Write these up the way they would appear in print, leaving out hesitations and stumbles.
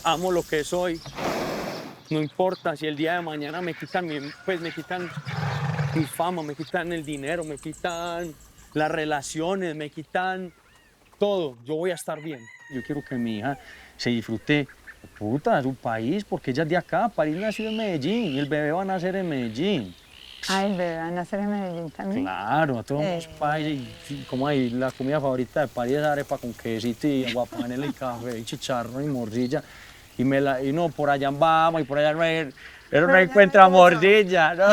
Amo lo que soy. No importa si el día de mañana me quitan pues me quitan mi fama, me quitan el dinero, me quitan las relaciones, me quitan todo. Yo voy a estar bien. Yo quiero que mi hija se disfrute, puta, su país, porque ella es de acá. París nació en Medellín y el bebé va a nacer en Medellín. Ah, el bebé va a nacer en Medellín también. Claro, a todos los países. Como ahí, la comida favorita de París es arepa con quesito y aguapanela y café y chicharrón y morcilla. Y no, por allá vamos y por allá no Pero ya no encuentra hay eso. morcilla, ¿no?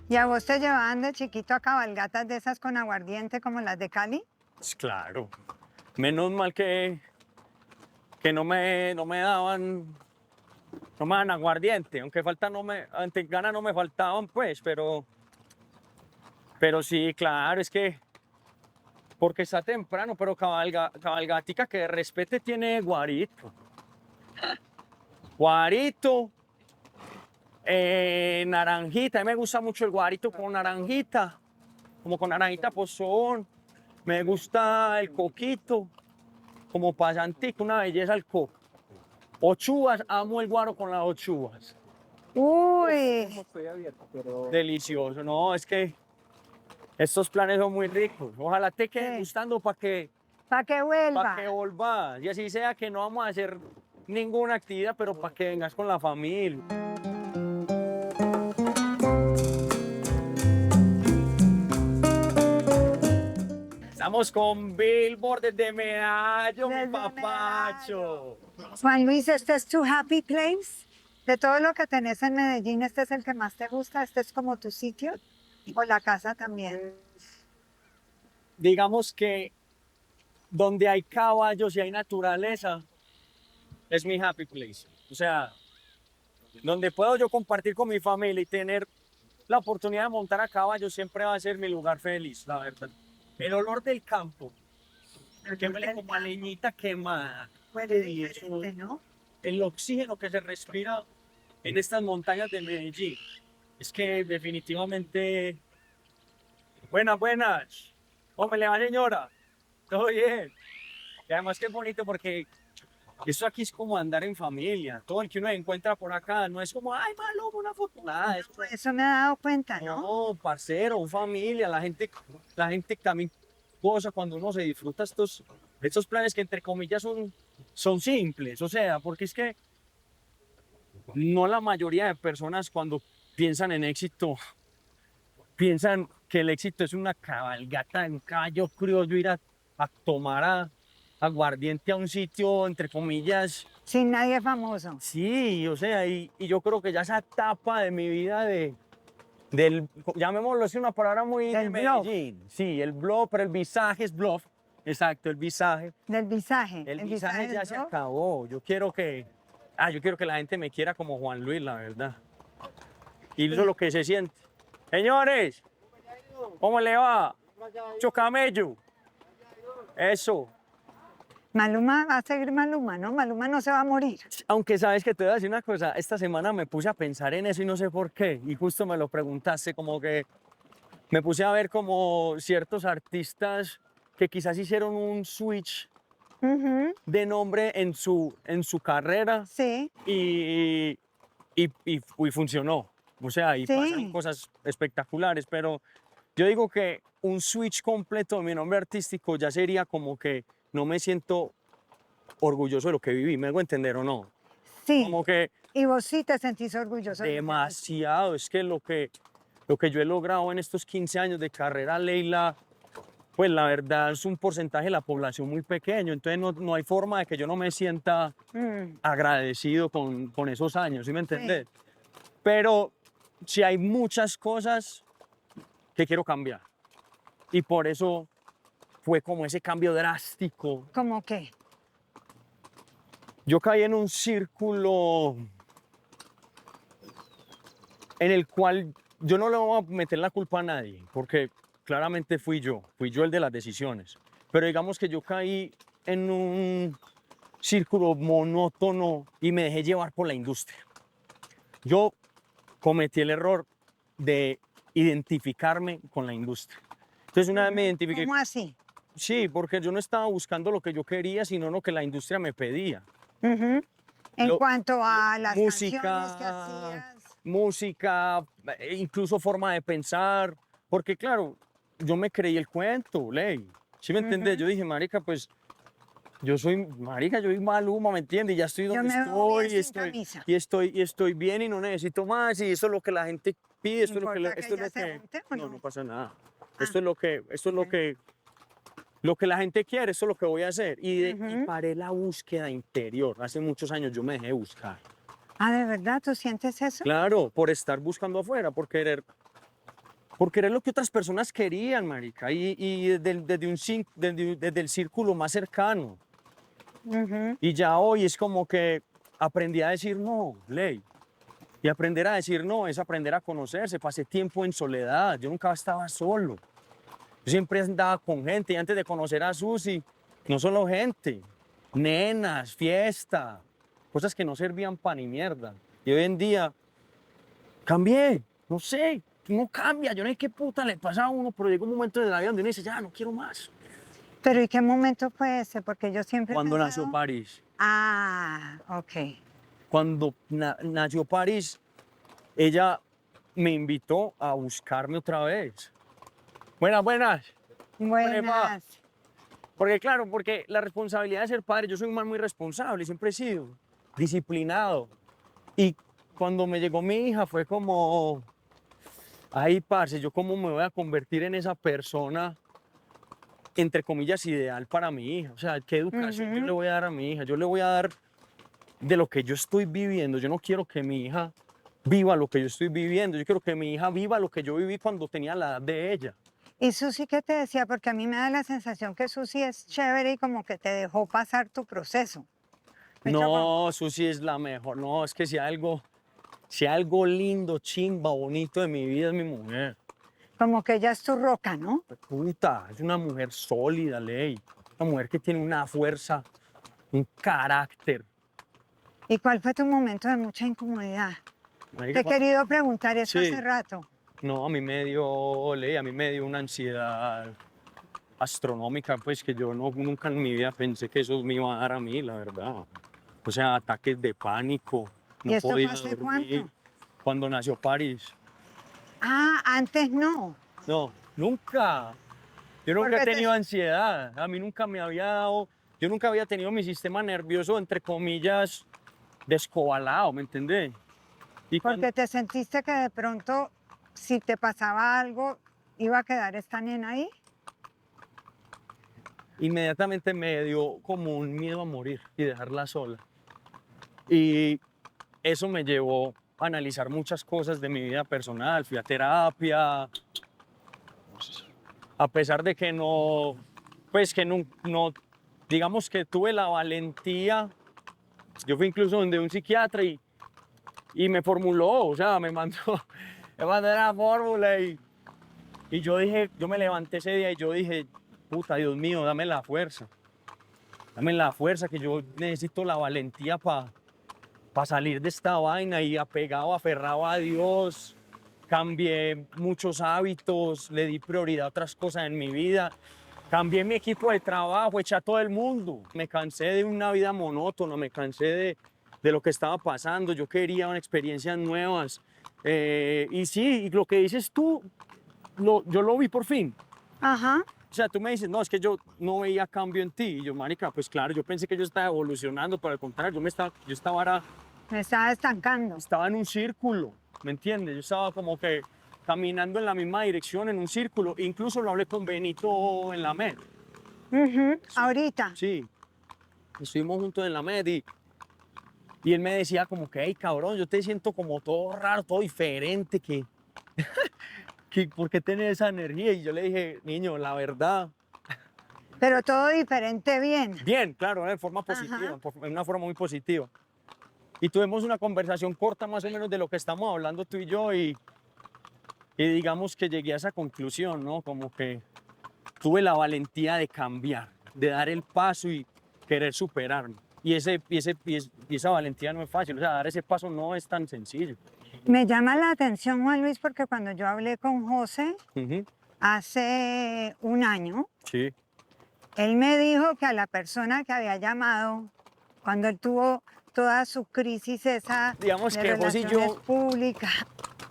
¿Y a vos te llevaban de chiquito a cabalgatas de esas con aguardiente como las de Cali? Pues claro. Menos mal que no me daban aguardiente, aunque falta antes ganas no me faltaban, pues, pero sí, claro, es que porque está temprano, pero cabalgatica que respete tiene guarito. Guarito, naranjita, a mí me gusta mucho el guarito con naranjita, como con naranjita pozón. Me gusta el coquito, como pasantico, una belleza el coco. Ochuvas, amo el guaro con las ochuvas. Uy, Delicioso, no, es que estos planes son muy ricos. Ojalá te queden Sí. gustando para para que vuelva. que volvas. Y así sea que no vamos a hacer ninguna actividad, pero para que vengas con la familia. Estamos con Billboard desde Medallo, mi Desde papacho. Juan Luis, ¿este es tu happy place? De todo lo que tenés en Medellín, ¿este es el que más te gusta? ¿Este es como tu sitio? ¿O la casa también? Digamos que donde hay caballos y hay naturaleza, es mi happy place. O sea, donde puedo yo compartir con mi familia y tener la oportunidad de montar a caballo siempre va a ser mi lugar feliz, la verdad. El olor del campo, que huele como a leñita quemada, Huele y diferente, ¿no? el oxígeno que se respira en estas montañas de Medellín. Es que definitivamente, buenas, buenas. ¿Cómo me le va, señora? ¿Todo bien? Y además que es bonito porque esto aquí es como andar en familia. Todo el que uno encuentra por acá no es como, ay, malo, una foto, nada. Es como, Eso me he dado cuenta, ¿no? no, parcero, familia, la gente también goza cuando uno se disfruta estos planes que entre comillas son simples. O sea, porque es que no la mayoría de personas cuando piensan en éxito, piensan que el éxito es una cabalgata, un caballo criollo, ir a tomar aguardiente a un sitio, entre comillas. Sin nadie famoso. Sí, o sea, y yo creo que ya esa etapa de mi vida llamémoslo así una palabra muy de Del bluff. Medellín. Sí, el bluff, pero el visaje es bluff. Exacto, el visaje. Del visaje. El El visaje visaje ya del se bluff. acabó. Yo quiero que la gente me quiera como Juan Luis, la verdad. Y eso es lo que se siente. Señores, ¿cómo le va? Chocamello. Eso. Maluma va a seguir Maluma, ¿no? Maluma no se va a morir. Aunque sabes que te voy a decir una cosa, esta semana me puse a pensar en eso y no sé por qué. Y justo me lo preguntaste, como que me puse a ver como ciertos artistas que quizás hicieron un switch Ujú, de nombre en su carrera sí, y funcionó. O sea, y pasaron sí. cosas espectaculares, pero yo digo que un switch completo de mi nombre artístico ya sería como que no me siento orgulloso de lo que viví, ¿me hago entender o no? Sí, Como que y vos sí te sentís orgulloso de lo que has hecho. demasiado, es que lo que yo he logrado en estos 15 años de carrera, Leila, pues la verdad es un porcentaje de la población muy pequeño, entonces no hay forma de que yo no me sienta Mm, agradecido con esos años, ¿sí me sí, entendés? Pero sí hay muchas cosas que quiero cambiar. Y por eso fue como ese cambio drástico. ¿Cómo qué? Yo caí en un círculo en el cual yo no le voy a meter la culpa a nadie, porque claramente fui yo el de las decisiones. Pero digamos que yo caí en un círculo monótono y me dejé llevar por la industria. Yo cometí el error de identificarme con la industria. Entonces una vez me identifiqué, ¿Cómo así? sí, porque yo no estaba buscando lo que yo quería, sino lo que la industria me pedía. Ujú. En Lo- cuanto a las canciones que música, hacías. música, incluso forma de pensar, porque claro, yo me creí el cuento, Ley. ¿Sí me entendés? Ujú. Yo dije, marica, pues yo soy, marica, yo soy Maluma, ¿me entiendes? Ya estoy Yo donde me veo bien estoy, sin camisa. y estoy bien y no necesito más, y eso es lo que la gente pide, ¿No importa que esto es ella lo se que, junte o no, no? no pasa nada. Ah, Esto es ok. lo que la gente quiere, eso es lo que voy a hacer. Y Ujú. paré la búsqueda interior. Hace muchos años yo me dejé buscar. Ah, ¿de verdad tú sientes eso? Claro, por estar buscando afuera, por querer lo que otras personas querían, marica, y desde el círculo más cercano. Ujú. Y ya hoy es como que aprendí a decir no, Ley. Y aprender a decir no es aprender a conocerse. Pasé tiempo en soledad, yo nunca estaba solo. Yo siempre andaba con gente y antes de conocer a Susi, no solo gente, nenas, fiesta, cosas que no servían para ni mierda. Y hoy en día cambié, no sé, uno cambia, yo no sé qué puta le pasa a uno, pero llega un momento de la vida donde uno dice, ya, no quiero más. Pero ¿y qué momento fue ese? Porque yo siempre he Cuando nació pensado. París, Ah, ok. cuando nació París, ella me invitó a buscarme otra vez. Buenas, buenas. ¿Cómo le va? Buenas. Porque claro, porque la responsabilidad de ser padre, yo soy un man muy responsable, siempre he sido disciplinado. Y cuando me llegó mi hija fue como, ay, parce, yo cómo me voy a convertir en esa persona, entre comillas, ideal para mi hija. O sea, ¿qué educación yo le Ujú. voy a dar a mi hija? Yo le voy a dar de lo que yo estoy viviendo. Yo no quiero que mi hija viva lo que yo estoy viviendo. Yo quiero que mi hija viva lo que yo viví cuando tenía la edad de ella. ¿Y Susi qué te decía? Porque a mí me da la sensación que Susi es chévere y como que te dejó pasar tu proceso. Me chocó. No, Susi es la mejor. No, es que si algo lindo, chimba, bonito de mi vida es mi mujer. Como que ella es tu roca, ¿no? Puta, es una mujer sólida, Ley. Una mujer que tiene una fuerza, un carácter. ¿Y cuál fue tu momento de mucha incomodidad? Te Marica, he querido preguntar eso hace sí, rato. no, a mí me dio, Ley, a mí me dio una ansiedad astronómica, pues que yo no, nunca en mi vida pensé que eso me iba a dar a mí, la verdad. O sea, ataques de pánico, ¿Y no esto podía fue hace dormir. cuánto? Cuando nació París, Ah, antes no. no, nunca. Yo nunca he Porque te... tenido ansiedad, a mí nunca me había dado, yo nunca había tenido mi sistema nervioso, entre comillas, descobalado, ¿me entendés? Y cuando Porque te sentiste que de pronto, si te pasaba algo, iba a quedar esta nena ahí. inmediatamente me dio como un miedo a morir y dejarla sola. Y eso me llevó a analizar muchas cosas de mi vida personal, fui a terapia, a pesar de que no, pues que no, digamos que tuve la valentía, yo fui incluso donde un psiquiatra y me formuló, o sea, me mandó, me mandó la fórmula y yo dije, yo me levanté ese día y yo dije, puta, Dios mío, dame la fuerza que yo necesito la valentía para salir de esta vaina y apegado, aferrado a Dios, cambié muchos hábitos, le di prioridad a otras cosas en mi vida, cambié mi equipo de trabajo, eché a todo el mundo, me cansé de una vida monótona, me cansé de lo que estaba pasando, yo quería experiencias nuevas. Y sí, y lo que dices tú, yo lo vi por fin. Ajá. O sea, tú me dices, no, es que yo no veía cambio en ti. Y yo, marica, pues claro, yo pensé que yo estaba evolucionando, pero al contrario, yo estaba, Me estaba estancando. estaba en un círculo, ¿me entiendes? Yo estaba como que caminando en la misma dirección, en un círculo. Incluso lo hablé con Benito en la MED. Ujú. Sí, Ahorita. sí, estuvimos juntos en la MED y él me decía como que, hey, cabrón, yo te siento como todo raro, todo diferente, ¿por qué tenés esa energía? Y yo le dije, niño, la verdad, Pero todo diferente, bien. bien, claro, de forma positiva, en una forma muy positiva. Y tuvimos una conversación corta más o menos de lo que estamos hablando tú y yo y digamos que llegué a esa conclusión, ¿no? Como que tuve la valentía de cambiar, de dar el paso y querer superarme. Y esa valentía no es fácil, o sea, dar ese paso no es tan sencillo. Me llama la atención, Juan Luis, porque cuando yo hablé con José Ujú, hace un año, sí, él me dijo que a la persona que había llamado, cuando él tuvo toda su crisis esa digamos de que José y relaciones yo, públicas,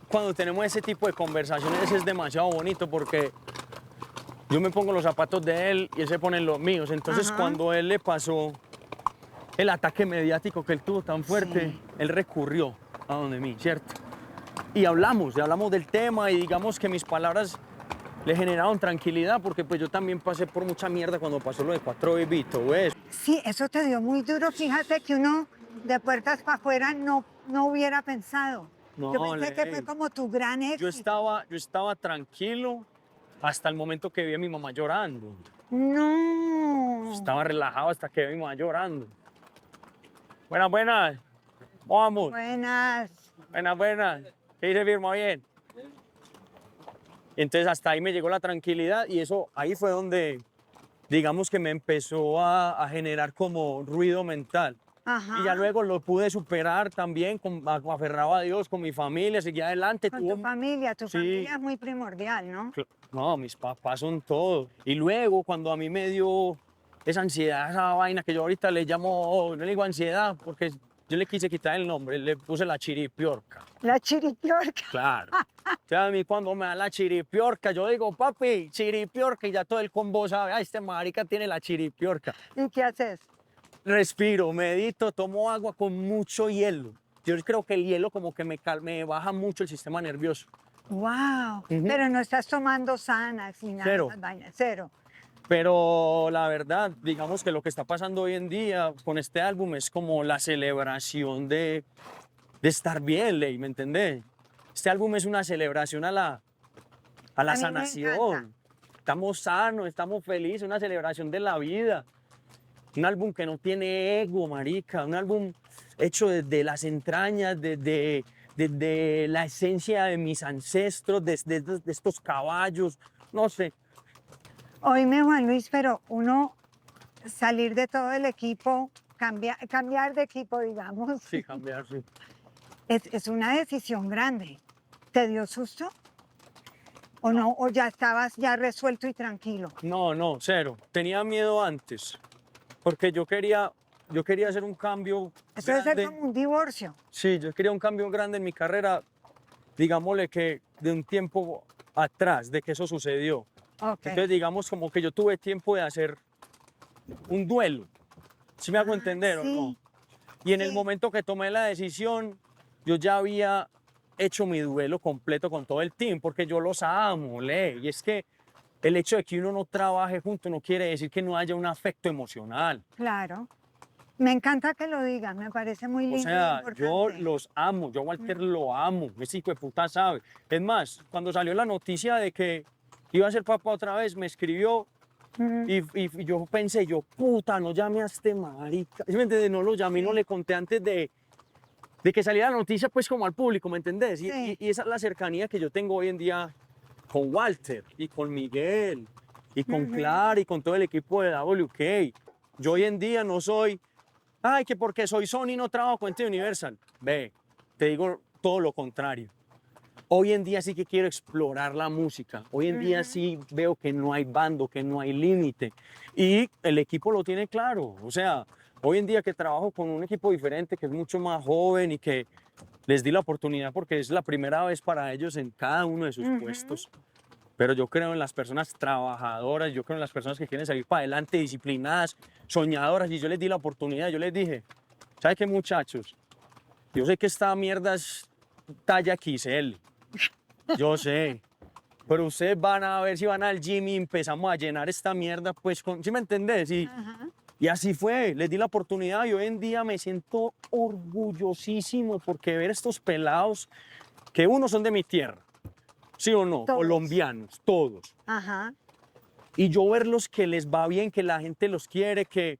cuando tenemos ese tipo de conversaciones, es demasiado bonito porque yo me pongo los zapatos de él y él se pone los míos. Entonces, Ajá. cuando él le pasó el ataque mediático que él tuvo tan fuerte, Sí. él recurrió a donde mí, ¿cierto? Y hablamos del tema y digamos que mis palabras le generaron tranquilidad porque pues yo también pasé por mucha mierda cuando pasó lo de 4 Bebito, ¿ves? Sí, eso te dio muy duro. Fíjate que uno de puertas para afuera no hubiera pensado. Yo No, pensé que fue Ley, como tu gran éxito. yo estaba tranquilo hasta el momento que vi a mi mamá llorando. No. Estaba relajado hasta que vi a mi mamá llorando. Buenas, buenas. Vamos. Buenas. Buenas, buenas. ¿Qué dice Firma? Bien. Entonces hasta ahí me llegó la tranquilidad y eso ahí fue donde digamos que me empezó a generar como ruido mental. Ajá. Y ya luego lo pude superar también, aferrado a Dios, con mi familia, seguí adelante. Con tu familia. Tu Sí, familia es muy primordial, ¿no? no, mis papás son todo. Y luego cuando a mí me dio esa ansiedad, esa vaina que yo ahorita le llamo, no le digo ansiedad, porque yo le quise quitar el nombre, le puse la chiripiorca. La chiripiorca. Claro. O sea, a mí cuando me da la chiripiorca, yo digo, papi, chiripiorca, y ya todo el combo sabe, ah, este marica tiene la chiripiorca. ¿Y qué haces? Respiro, medito, tomo agua con mucho hielo. Yo creo que el hielo como que me baja mucho el sistema nervioso. Wow. Ujú. Pero no estás tomando Xanax ni nada de Cero. esas vainas. Cero. Pero la verdad, digamos que lo que está pasando hoy en día con este álbum es como la celebración de estar bien, Ley, ¿me entendés? Este álbum es una celebración a la A mí me sanación. Estamos sanos, estamos felices, una celebración de la vida. Un álbum que no tiene ego, marica. Un álbum hecho desde las entrañas, desde la esencia de mis ancestros, de estos caballos. No sé. Oíme, Juan Luis, pero uno salir de todo el equipo, cambiar de equipo, digamos, Sí, cambiar, sí. es una decisión grande. ¿Te dio susto? ¿O no? ¿O ya estabas ya resuelto y tranquilo? No, no, cero. Tenía miedo antes. Porque yo quería hacer un cambio Eso debe ser grande. como un divorcio. Sí, yo quería un cambio grande en mi carrera, digámosle que de un tiempo atrás, de que eso sucedió. Ok. Entonces, digamos como que yo tuve tiempo de hacer un duelo. ¿Sí me hago entender o no? sí. Y en el Sí. momento que tomé la decisión, yo ya había hecho mi duelo completo con todo el team, porque yo los amo, Ley. Y es que el hecho de que uno no trabaje junto no quiere decir que no haya un afecto emocional. Claro. Me encanta que lo digas, me parece muy O lindo y sea, yo importante. los amo, yo a Walter lo amo, ese hijo de puta sabe. Es más, cuando salió la noticia de que iba a ser papá otra vez, me escribió Mm, y yo pensé, puta, no llame a este marica. ¿Sí me entiendes? No lo llamé, no le conté antes de que saliera la noticia, pues como al público, ¿me entendés? Sí. Y esa es la cercanía que yo tengo hoy en día con Walter y con Miguel y con Clara y con todo el equipo de WK. Yo hoy en día no soy, ay, que porque soy Sony no trabajo con este Universal. Ve, te digo todo lo contrario. Hoy en día sí que quiero explorar la música. Hoy en día sí veo que no hay bando, que no hay límite. Y el equipo lo tiene claro. O sea, hoy en día que trabajo con un equipo diferente, que es mucho más joven y que les di la oportunidad porque es la primera vez para ellos en cada uno de sus puestos. Pero yo creo en las personas trabajadoras, yo creo en las personas que quieren salir para adelante, disciplinadas, soñadoras. Y yo les di la oportunidad, yo les dije, ¿sabe qué, muchachos? Yo sé que esta mierda es talla XL. Yo sé. Pero ustedes van a ver si van al gym y empezamos a llenar esta mierda, pues, ¿sí me entendés? Y así fue, les di la oportunidad y hoy en día me siento orgullosísimo porque ver estos pelados, que unos son de mi tierra, ¿sí o no? Todos. Colombianos, todos. Ajá. Y yo verlos que les va bien, que la gente los quiere, que,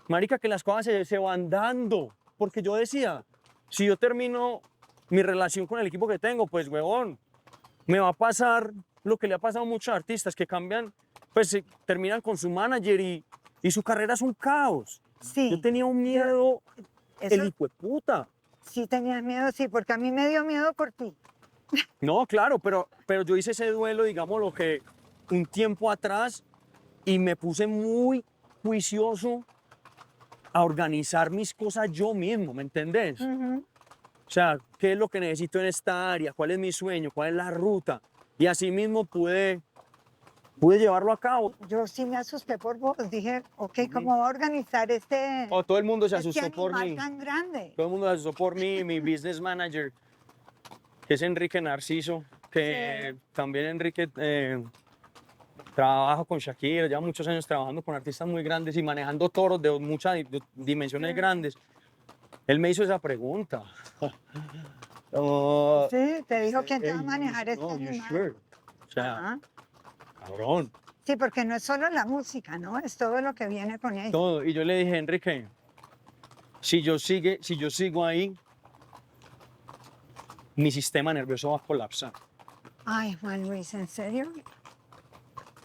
marica, que las cosas se van dando. Porque yo decía, si yo termino mi relación con el equipo que tengo, pues, huevón, me va a pasar lo que le ha pasado a muchos artistas que cambian, pues terminan con su manager y su carrera es un caos. Sí. Yo tenía un miedo, el Eso hijo de puta. sí tenías miedo, sí, porque a mí me dio miedo por ti. No, claro, pero yo hice ese duelo, digamos, lo que un tiempo atrás y me puse muy juicioso a organizar mis cosas yo mismo, ¿me entendés? Ujú. O sea, ¿qué es lo que necesito en esta área? ¿Cuál es mi sueño? ¿Cuál es la ruta? Y así mismo pude llevarlo a cabo. Yo sí me asusté por vos. Dije, ok, ¿cómo va a organizar este, Oh, todo el mundo se este asustó por animal mí. tan grande? Todo el mundo se asustó por mí, mi business manager, que es Enrique Narciso, que también Enrique trabaja con Shakira, lleva muchos años trabajando con artistas muy grandes y manejando toros de muchas dimensiones grandes. Él me hizo esa pregunta. Oh, Sí, te dijo quién te va a "Hey, manejar este no, you animal. sure?" O sea, Ajá. cabrón, Sí, porque no es solo la música, ¿no? Es todo lo que viene con ella. todo. Y yo le dije, Enrique, si yo sigo ahí, mi sistema nervioso va a colapsar. Ay, Juan Luis, ¿en serio?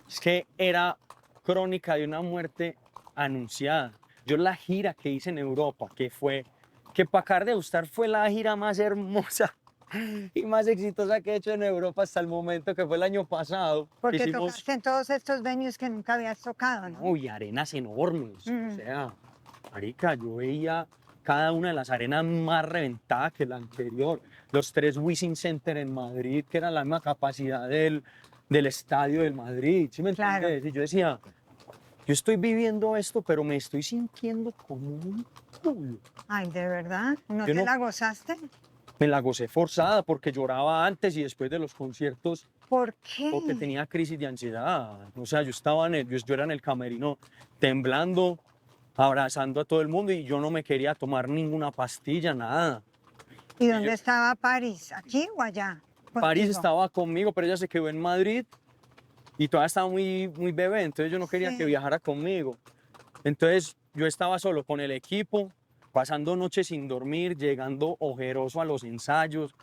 Es que era crónica de una muerte anunciada. Yo la gira que hice en Europa, que Pacar de Ustar fue la gira más hermosa y más exitosa que he hecho en Europa hasta el momento, que fue el año pasado. Porque Hicimos, tocaste en todos estos venues que nunca habías tocado, ¿no? uy, arenas enormes. Mm. O sea, marica, yo veía cada una de las arenas más reventadas que la anterior. Los tres Wizzing Center en Madrid, que era la misma capacidad del estadio del Madrid. ¿Sí me Claro. entiendes? Y yo decía, yo estoy viviendo esto, pero me estoy sintiendo como un culo. Ay, ¿de verdad? ¿No Yo te no- la gozaste? Me la gocé forzada porque lloraba antes y después de los conciertos ¿Por qué? porque tenía crisis de ansiedad. O sea, yo era en el camerino temblando, abrazando a todo el mundo y yo no me quería tomar ninguna pastilla, nada. ¿Y dónde yo- estaba París? ¿Aquí o allá? París Contigo. estaba conmigo, pero ella se quedó en Madrid y todavía estaba muy, muy bebé, entonces yo no quería que Sí. viajara conmigo. Entonces yo estaba solo con el equipo, pasando noches sin dormir, llegando ojeroso a los ensayos.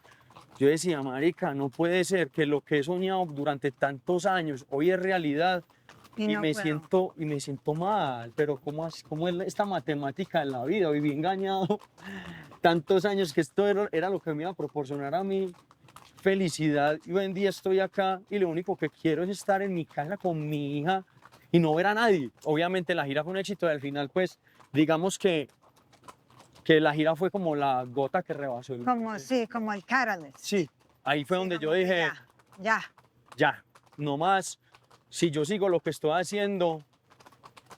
Yo decía, marica, no puede ser que lo que he soñado durante tantos años hoy es realidad Y y no me puedo. siento mal, pero ¿cómo es esta matemática de la vida? Viví engañado tantos años que esto era lo que me iba a proporcionar a mí felicidad y hoy en día estoy acá y lo único que quiero es estar en mi casa con mi hija y no ver a nadie. Obviamente la gira fue un éxito y al final pues digamos que la gira fue como la gota que rebasó el... Como, sí, como el Catalyst. Sí, ahí fue Sí, donde yo como que dije, ya. ya, no más, si yo sigo lo que estoy haciendo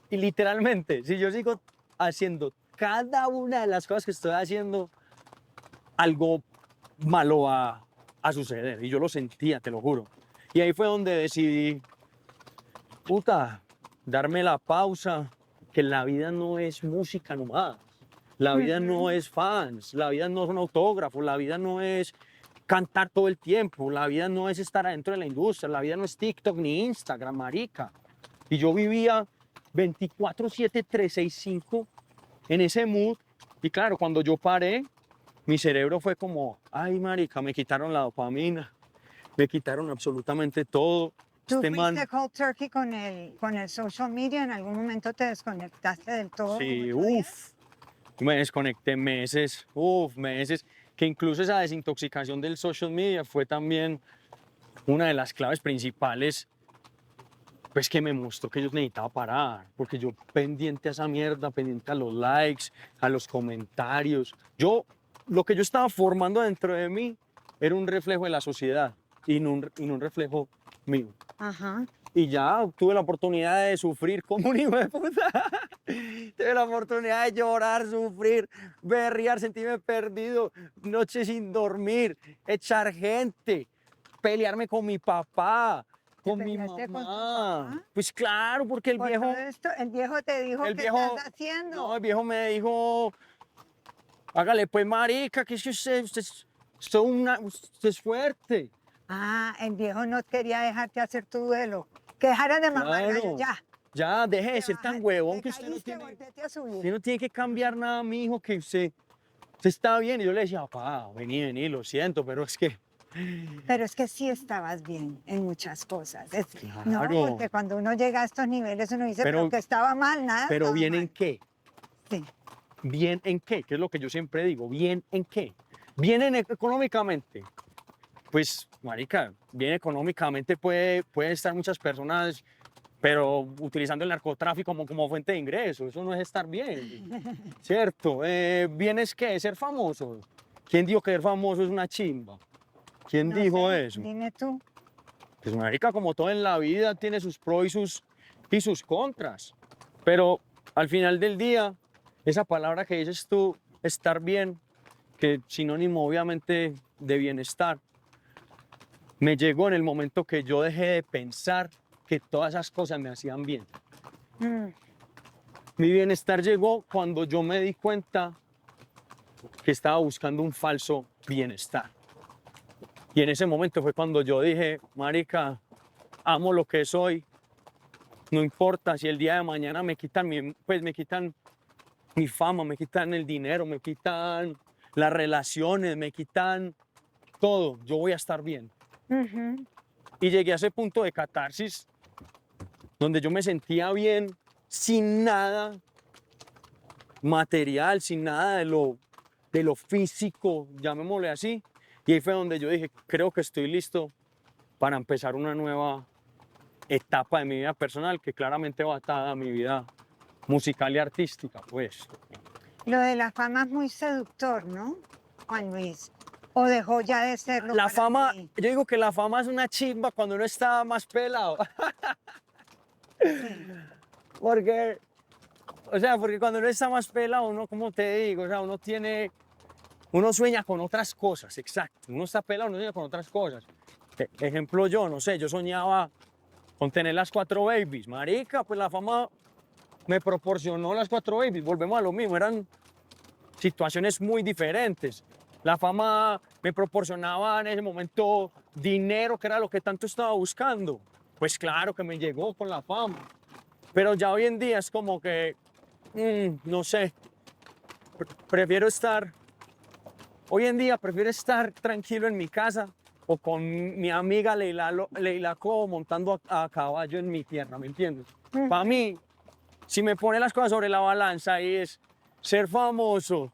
y literalmente, si yo sigo haciendo cada una de las cosas que estoy haciendo, algo malo va a suceder. Y yo lo sentía, te lo juro. Y ahí fue donde decidí, puta, darme la pausa, que la vida no es música nomás. La vida no es fans, la vida no son autógrafos, la vida no es cantar todo el tiempo, la vida no es estar adentro de la industria, la vida no es TikTok ni Instagram, marica. Y yo vivía 24/7, 365 en ese mood. Y claro, cuando yo paré, mi cerebro fue como, ay, marica, me quitaron la dopamina, me quitaron absolutamente todo. ¿Tú Este fuiste man, cold turkey con el social media? ¿En algún momento te desconectaste del todo? sí, 8 días? uff, me desconecté meses, meses, que incluso esa desintoxicación del social media fue también una de las claves principales, pues que me mostró que yo necesitaba parar, porque yo pendiente a esa mierda, pendiente a los likes, a los comentarios, lo que yo estaba formando dentro de mí era un reflejo de la sociedad y no un reflejo mío. Ajá. Y ya tuve la oportunidad de sufrir como un hijo de puta. Tuve la oportunidad de llorar, sufrir, berrear, sentirme perdido, noches sin dormir, echar gente, pelearme con mi papá, ¿Te con mi peleaste con tu mamá. papá? Pues claro, porque el Por viejo, todo esto, el viejo te dijo, el ¿qué viejo, estás haciendo? no, el viejo me dijo, hágale pues marica, que es que usted es fuerte. Ah, el viejo no quería dejarte hacer tu duelo. Que dejaras de mamar gallo, Claro. ya. Ya, deje de ser Te tan baja- huevón te que usted no caíste, tiene, volvete a subir. usted no tiene que cambiar nada, mi hijo, que usted está bien. Y yo le decía, papá, vení, lo siento, pero es que, Pero es que sí estabas bien en muchas cosas. No, claro, porque cuando uno llega a estos niveles uno dice, pero Pero- que estaba mal, nada pero estaba ¿bien en mal. qué? Sí. ¿Bien en qué? Que es lo que yo siempre digo, ¿bien en qué? ¿Bien económicamente? Pues, marica, bien económicamente puede estar muchas personas, pero utilizando el narcotráfico como fuente de ingreso, eso no es estar bien, ¿cierto? ¿Bien es qué? ¿Ser famoso? ¿Quién dijo que ser famoso es una chimba? ¿Quién No dijo sé, eso? dime tú. Pues, marica, como todo en la vida, tiene sus pros y sus contras, pero al final del día, esa palabra que dices tú, estar bien, que es sinónimo obviamente de bienestar, me llegó en el momento que yo dejé de pensar que todas esas cosas me hacían bien. Mm, Mi bienestar llegó cuando yo me di cuenta que estaba buscando un falso bienestar. Y en ese momento fue cuando yo dije, marica, amo lo que soy, no importa si el día de mañana me quitan me quitan mi fama, me quitan el dinero, me quitan las relaciones, me quitan todo, yo voy a estar bien. ujú. Y llegué a ese punto de catarsis donde yo me sentía bien sin nada material, sin nada de lo físico, llamémosle así. Y ahí fue donde yo dije, creo que estoy listo para empezar una nueva etapa de mi vida personal, que claramente va atada a mi vida musical y artística, pues. Lo de la fama es muy seductor, ¿no, Juan Luis? ¿O dejó ya de serlo La para fama, ti? yo digo que la fama es una chimba cuando uno está más pelado. Sí. Porque, o sea, porque cuando uno está más pelado, uno, como te digo, o sea, uno sueña con otras cosas, exacto. Uno está pelado, uno sueña con otras cosas. Ejemplo yo, no sé, yo soñaba con tener las 4 babies. Marica, pues la fama me proporcionó las 4 babies. Volvemos a lo mismo, eran situaciones muy diferentes. La fama me proporcionaba en ese momento dinero, que era lo que tanto estaba buscando. Pues claro que me llegó con la fama. Pero ya hoy en día es como que, no sé, prefiero estar, hoy en día prefiero estar tranquilo en mi casa o con mi amiga Leila Co montando a caballo en mi tierra, ¿me entiendes? Para mí, si me pone las cosas sobre la balanza y es ser famoso,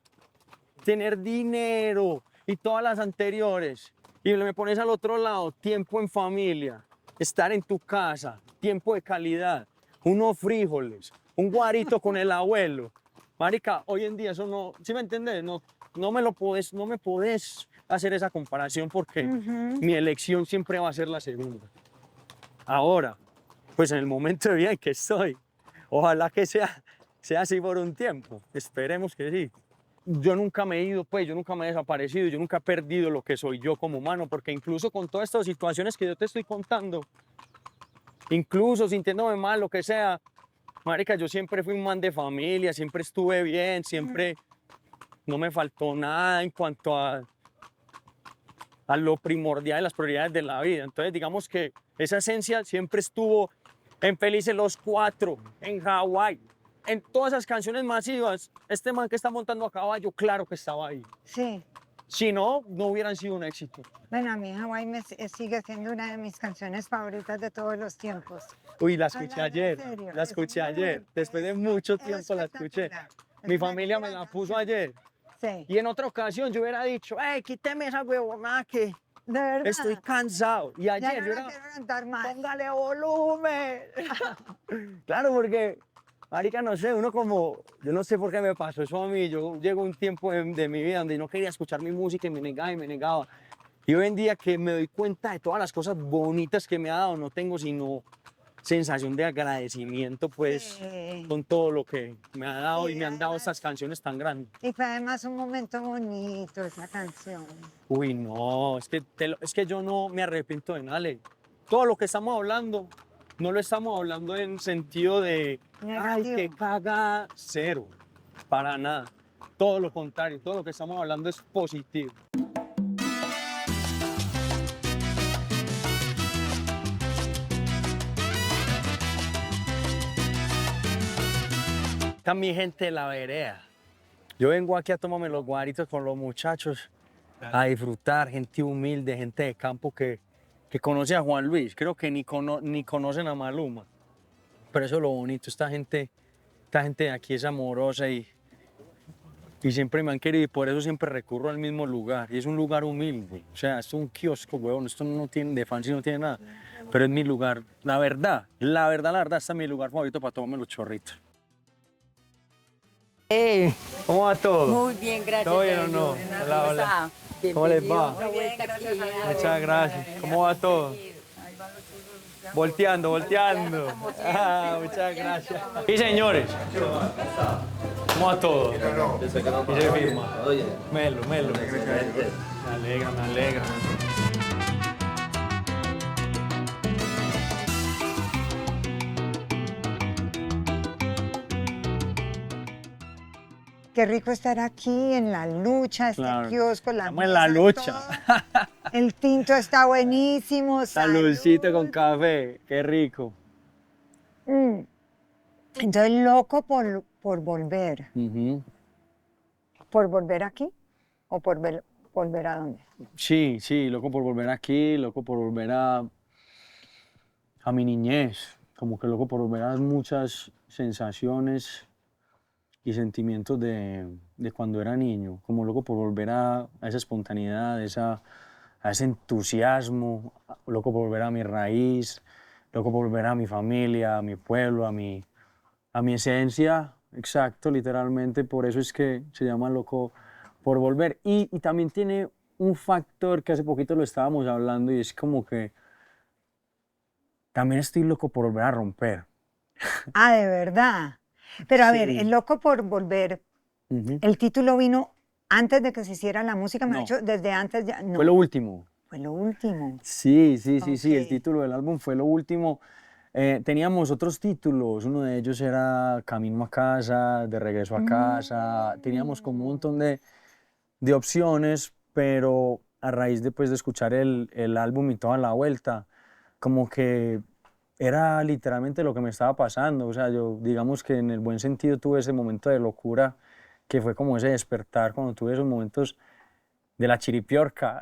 tener dinero y todas las anteriores, y me pones al otro lado tiempo en familia, estar en tu casa, tiempo de calidad, unos frijoles, un guarito con el abuelo. Marica, hoy en día eso no, ¿sí me entiendes? No me puedes hacer esa comparación porque Ujú. mi elección siempre va a ser la segunda. Ahora, pues en el momento de vida en que estoy, ojalá que sea así por un tiempo, esperemos que sí. Yo nunca me he ido, pues, yo nunca me he desaparecido, yo nunca he perdido lo que soy yo como humano, porque incluso con todas estas situaciones que yo te estoy contando, incluso sintiéndome mal, lo que sea, marica, yo siempre fui un man de familia, siempre estuve bien, siempre no me faltó nada en cuanto a lo primordial de las prioridades de la vida. Entonces, digamos que esa esencia siempre estuvo en Felices los Cuatro, en Hawái, en todas esas canciones masivas. Este man que está montando a caballo, claro que estaba ahí. Sí. Si no, no hubieran sido un éxito. Bueno, a mí Hawái sigue siendo una de mis canciones favoritas de todos los tiempos. Uy, la escuché Hablando en ayer, serio, la es escuché muy ayer. Después de mucho tiempo la escuché. espectacular. Es Mi una familia me gran la puso canción. ayer. Sí, Y en otra ocasión yo hubiera dicho, hey, quíteme esa huevonada que de verdad. estoy cansado. Y Ya ayer no yo la era, quiero cantar más. póngale volumen. Claro, porque, marica, no sé, uno como, yo no sé por qué me pasó eso a mí. Yo llego a un tiempo de mi vida donde no quería escuchar mi música y me negaba y me negaba. Y hoy en día que me doy cuenta de todas las cosas bonitas que me ha dado, no tengo sino sensación de agradecimiento, pues, Sí. con todo lo que me ha dado y Y me han dado además, estas canciones tan grandes. y fue además un momento bonito esa canción. Uy, no, es que yo no me arrepiento de nada. Ale. Todo lo que estamos hablando, no lo estamos hablando en sentido de, ay, Negativo. qué caga, cero, para nada. Todo lo contrario, todo lo que estamos hablando es positivo. Está mi gente de la vereda. Yo vengo aquí a tomarme los guaritos con los muchachos, a disfrutar, gente humilde, gente de campo que conoce a Juan Luis. Creo que ni conocen a Maluma. Pero eso es lo bonito, esta gente de aquí es amorosa y siempre me han querido y por eso siempre recurro al mismo lugar. Y es un lugar humilde, o sea, esto es un kiosco, huevón, esto no tiene de fancy, no tiene nada. Pero es mi lugar, la verdad, este es mi lugar favorito para tomarme los chorritos. ¿Cómo va todo? Muy bien, gracias. ¿Todo bien o Sergio. no? Hola, hola. Bienvenido. ¿Cómo les va? Muy bien, gracias. Muchas gracias. ¿Cómo va todo? Volteando. Muchas gracias. Y señores, ¿cómo va todo? Y se firma. Melo. Me alegra. Qué rico estar aquí en la lucha, este Claro. kiosco, la Estamos en la mesa, lucha. todo. El tinto está buenísimo. Saludcito salud. con café, qué rico. Mm. Entonces, loco por volver. ¿Por volver aquí? ¿O por volver a dónde? Sí, loco por volver aquí, loco por volver a mi niñez, como que loco por volver a muchas sensaciones y sentimientos de cuando era niño, como loco por volver a esa espontaneidad, a ese entusiasmo, loco por volver a mi raíz, loco por volver a mi familia, a mi pueblo, a mi esencia, exacto, literalmente, por eso es que se llama loco por volver. Y también tiene un factor que hace poquito lo estábamos hablando y es como que también estoy loco por volver a romper. Ah, de verdad. Pero a ver, Sí. el loco por volver, Ujú. el título vino antes de que se hiciera la música, me ha No. dicho desde antes ya. No, Fue lo último. fue lo último. Sí, el Ok. título del álbum fue lo último. Teníamos otros títulos, uno de ellos era Camino a casa, De regreso a casa, teníamos como un montón de opciones, pero a raíz de escuchar el álbum y toda la vuelta, como que era literalmente lo que me estaba pasando, o sea, yo digamos que en el buen sentido tuve ese momento de locura, que fue como ese despertar cuando tuve esos momentos de la chiripiorca,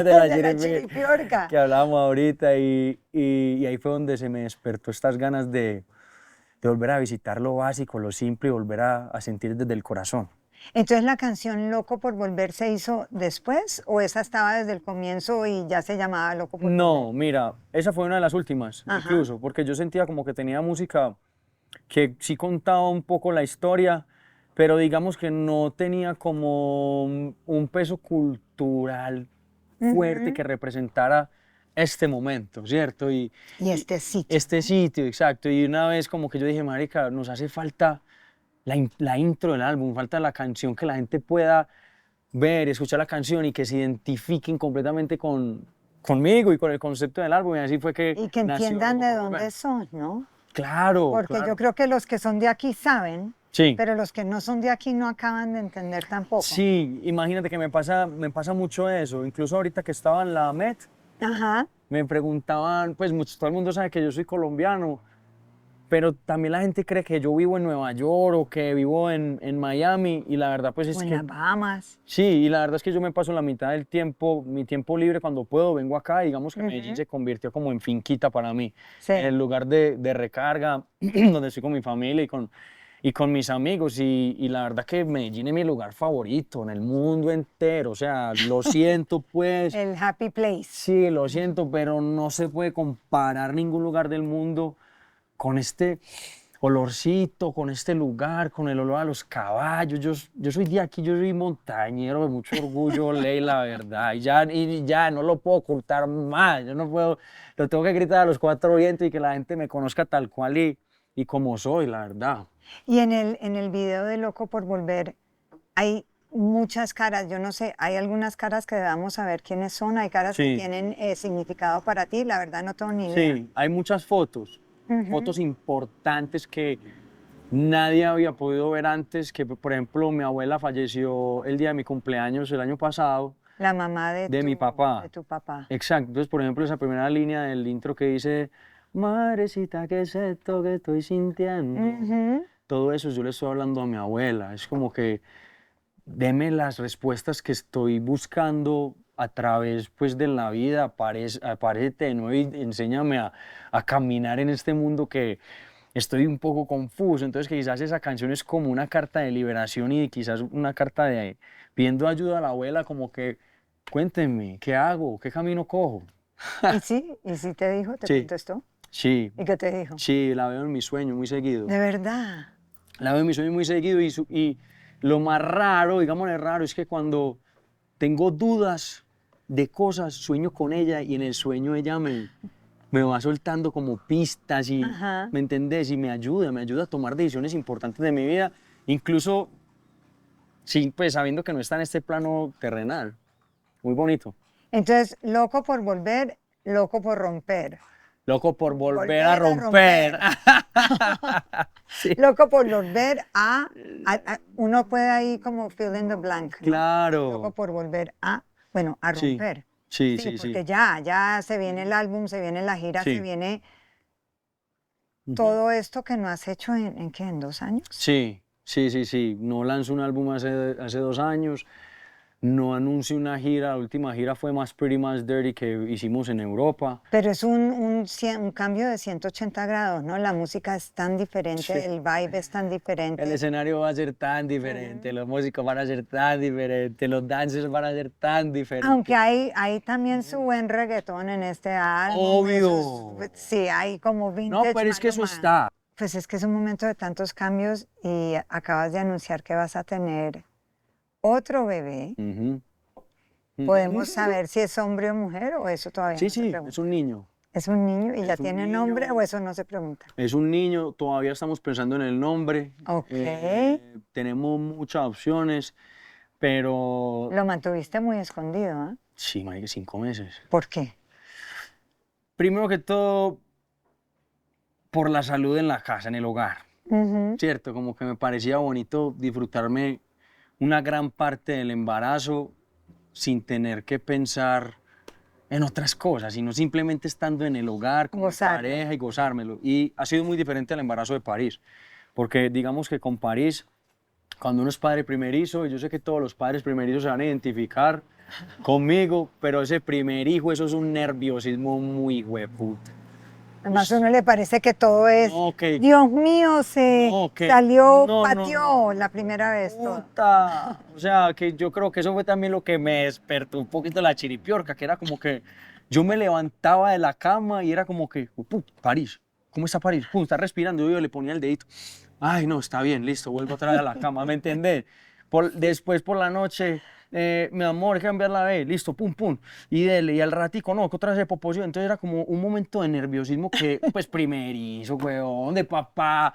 De la chiripiorca. que hablábamos ahorita, y ahí fue donde se me despertó estas ganas de volver a visitar lo básico, lo simple y volver a sentir desde el corazón. Entonces, ¿la canción Loco por volver se hizo después o esa estaba desde el comienzo y ya se llamaba Loco por No, volver? mira, esa fue una de las últimas, Ajá. incluso, porque yo sentía como que tenía música que sí contaba un poco la historia, pero digamos que no tenía como un peso cultural fuerte que representara este momento, ¿cierto? Y este sitio. Este sitio, exacto. Y una vez como que yo dije, marica, nos hace falta la intro del álbum, falta la canción que la gente pueda ver, escuchar la canción y que se identifiquen completamente conmigo y con el concepto del álbum. Y así fue que Y que nació entiendan Loco de por dónde Volver. son, ¿no? Claro, Porque claro. yo creo que los que son de aquí saben, Sí. pero los que no son de aquí no acaban de entender tampoco. Sí, imagínate que me pasa mucho eso. Incluso ahorita que estaba en la Met, Ajá. me preguntaban, pues todo el mundo sabe que yo soy colombiano, pero también la gente cree que yo vivo en Nueva York o que vivo en Miami, y la verdad pues es O en que las Bahamas. sí, y la verdad es que yo me paso la mitad del tiempo, mi tiempo libre cuando puedo, vengo acá, y digamos que Medellín se convirtió como en finquita para mí, Sí. en el lugar de recarga, donde estoy con mi familia y con mis amigos, y la verdad que Medellín es mi lugar favorito en el mundo entero, o sea, lo siento pues, El happy place. sí, lo siento, pero no se puede comparar ningún lugar del mundo con este olorcito, con este lugar, con el olor a los caballos. Yo soy de aquí, yo soy montañero de mucho orgullo, ley, la verdad. Y ya no lo puedo ocultar más. Yo no puedo, lo tengo que gritar a los cuatro vientos y que la gente me conozca tal cual y como soy, la verdad. Y en el video de Loco por volver hay muchas caras, yo no sé, hay algunas caras que debamos saber quiénes son, hay caras que Sí. tienen significado para ti, la verdad no tengo ni idea. Sí, hay muchas fotos, fotos importantes que nadie había podido ver antes, que por ejemplo mi abuela falleció el día de mi cumpleaños el año pasado. La mamá de Mi papá. de tu papá. Exacto, entonces por ejemplo esa primera línea del intro que dice, madrecita, ¿qué es esto que estoy sintiendo? Ujú. todo eso yo le estoy hablando a mi abuela. Es como que deme las respuestas que estoy buscando a través pues de la vida, aparécete de nuevo y enséñame a caminar en este mundo que estoy un poco confuso. Entonces que quizás esa canción es como una carta de liberación y quizás una carta de pidiendo ayuda a la abuela, como que cuéntenme, ¿qué hago? ¿Qué camino cojo? Y sí te dijo, te Sí, contestó. sí, ¿Y qué te dijo? sí, la veo en mi sueño muy seguido. De verdad. La veo en mi sueño muy seguido y lo más raro, digámosle raro, es que cuando tengo dudas de cosas, sueño con ella y en el sueño ella me va soltando como pistas y, Ajá. ¿me entendés? Y me ayuda a tomar decisiones importantes de mi vida, incluso sí, pues sabiendo que no está en este plano terrenal. Muy bonito. Entonces, loco por volver, loco por romper. Loco por volver a Volver a romper. romper. Sí. Loco por volver uno puede ahí como fill in the blank, ¿no? Loco Claro. por volver bueno, a Sí, romper. sí, Sí, sí, sí. porque ya se viene el álbum, se viene la gira, se Sí. viene Ujú. todo esto que no has hecho ¿en qué? ¿En 2 años? Sí, sí, sí, sí. No lanzo un álbum hace 2 años. No anuncio una gira. La última gira fue Más Pretty, Más Dirty que hicimos en Europa. Pero es un cambio de 180 grados, ¿no? La música es tan diferente, Sí. el vibe es tan El diferente. escenario va a ser tan diferente, los músicos van a ser tan diferentes, los dancers van a ser tan diferentes. Aunque hay también su buen reggaetón en este álbum. Obvio. Sí, hay como No, vintage pero es que eso Maluma. está. Pues es que es un momento de tantos cambios y acabas de anunciar que vas a tener otro bebé. Ujú. ¿Podemos saber si es hombre o mujer o eso todavía Sí, no se sí, pregunta? es un niño. ¿Es un niño y ya Es un tiene nombre niño. o eso no se pregunta? Es un niño, todavía estamos pensando en el nombre. Ok. Tenemos muchas opciones, pero Lo mantuviste muy escondido, ¿ah? sí, marica, 5 meses. ¿Por qué? Primero que todo, por la salud en la casa, en el hogar. Ujú. Cierto, como que me parecía bonito disfrutarme una gran parte del embarazo sin tener que pensar en otras cosas, sino simplemente estando en el hogar con mi Gozarlo. pareja y gozármelo. Y ha sido muy diferente al embarazo de París, porque digamos que con París, cuando uno es padre primerizo, y yo sé que todos los padres primerizos se van a identificar conmigo, pero ese primer hijo, eso es un nerviosismo muy hueputa. Además a uno le parece que todo es, No, que Dios mío, se No, que salió, no, pateó la primera vez todo. puta. O sea, que yo creo que eso fue también lo que me despertó un poquito la chiripiorca, que era como que yo me levantaba de la cama y era como que, París, ¿cómo está París? Pum, está respirando, yo le ponía el dedito. Ay, no, está bien, listo, vuelvo otra vez a la cama, ¿me entendés? Después por la noche, mi amor, hay que cambiar la vez, listo, pum, pum, y dele, y al ratico, no, que otra vez se poposió. Entonces era como un momento de nerviosismo que, pues, primerizo, weón, de papá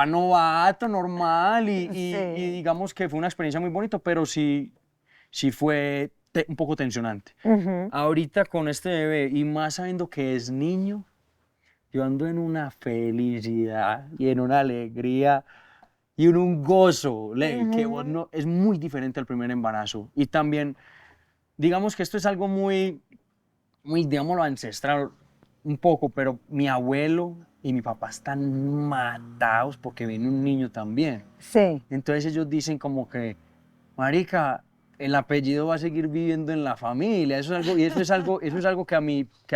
novato, normal, y Sí. digamos que fue una experiencia muy bonita, pero sí fue un poco tensionante. Ujú. Ahorita con este bebé, y más sabiendo que es niño, yo ando en una felicidad y en una alegría y en un gozo, Ley, que vos no, es muy diferente al primer embarazo. Y también, digamos que esto es algo muy, digámoslo, ancestral un poco, pero mi abuelo y mi papá están matados porque viene un niño también. Sí. Entonces ellos dicen como que, marica, el apellido va a seguir viviendo en la familia. Eso es algo, y eso es algo que a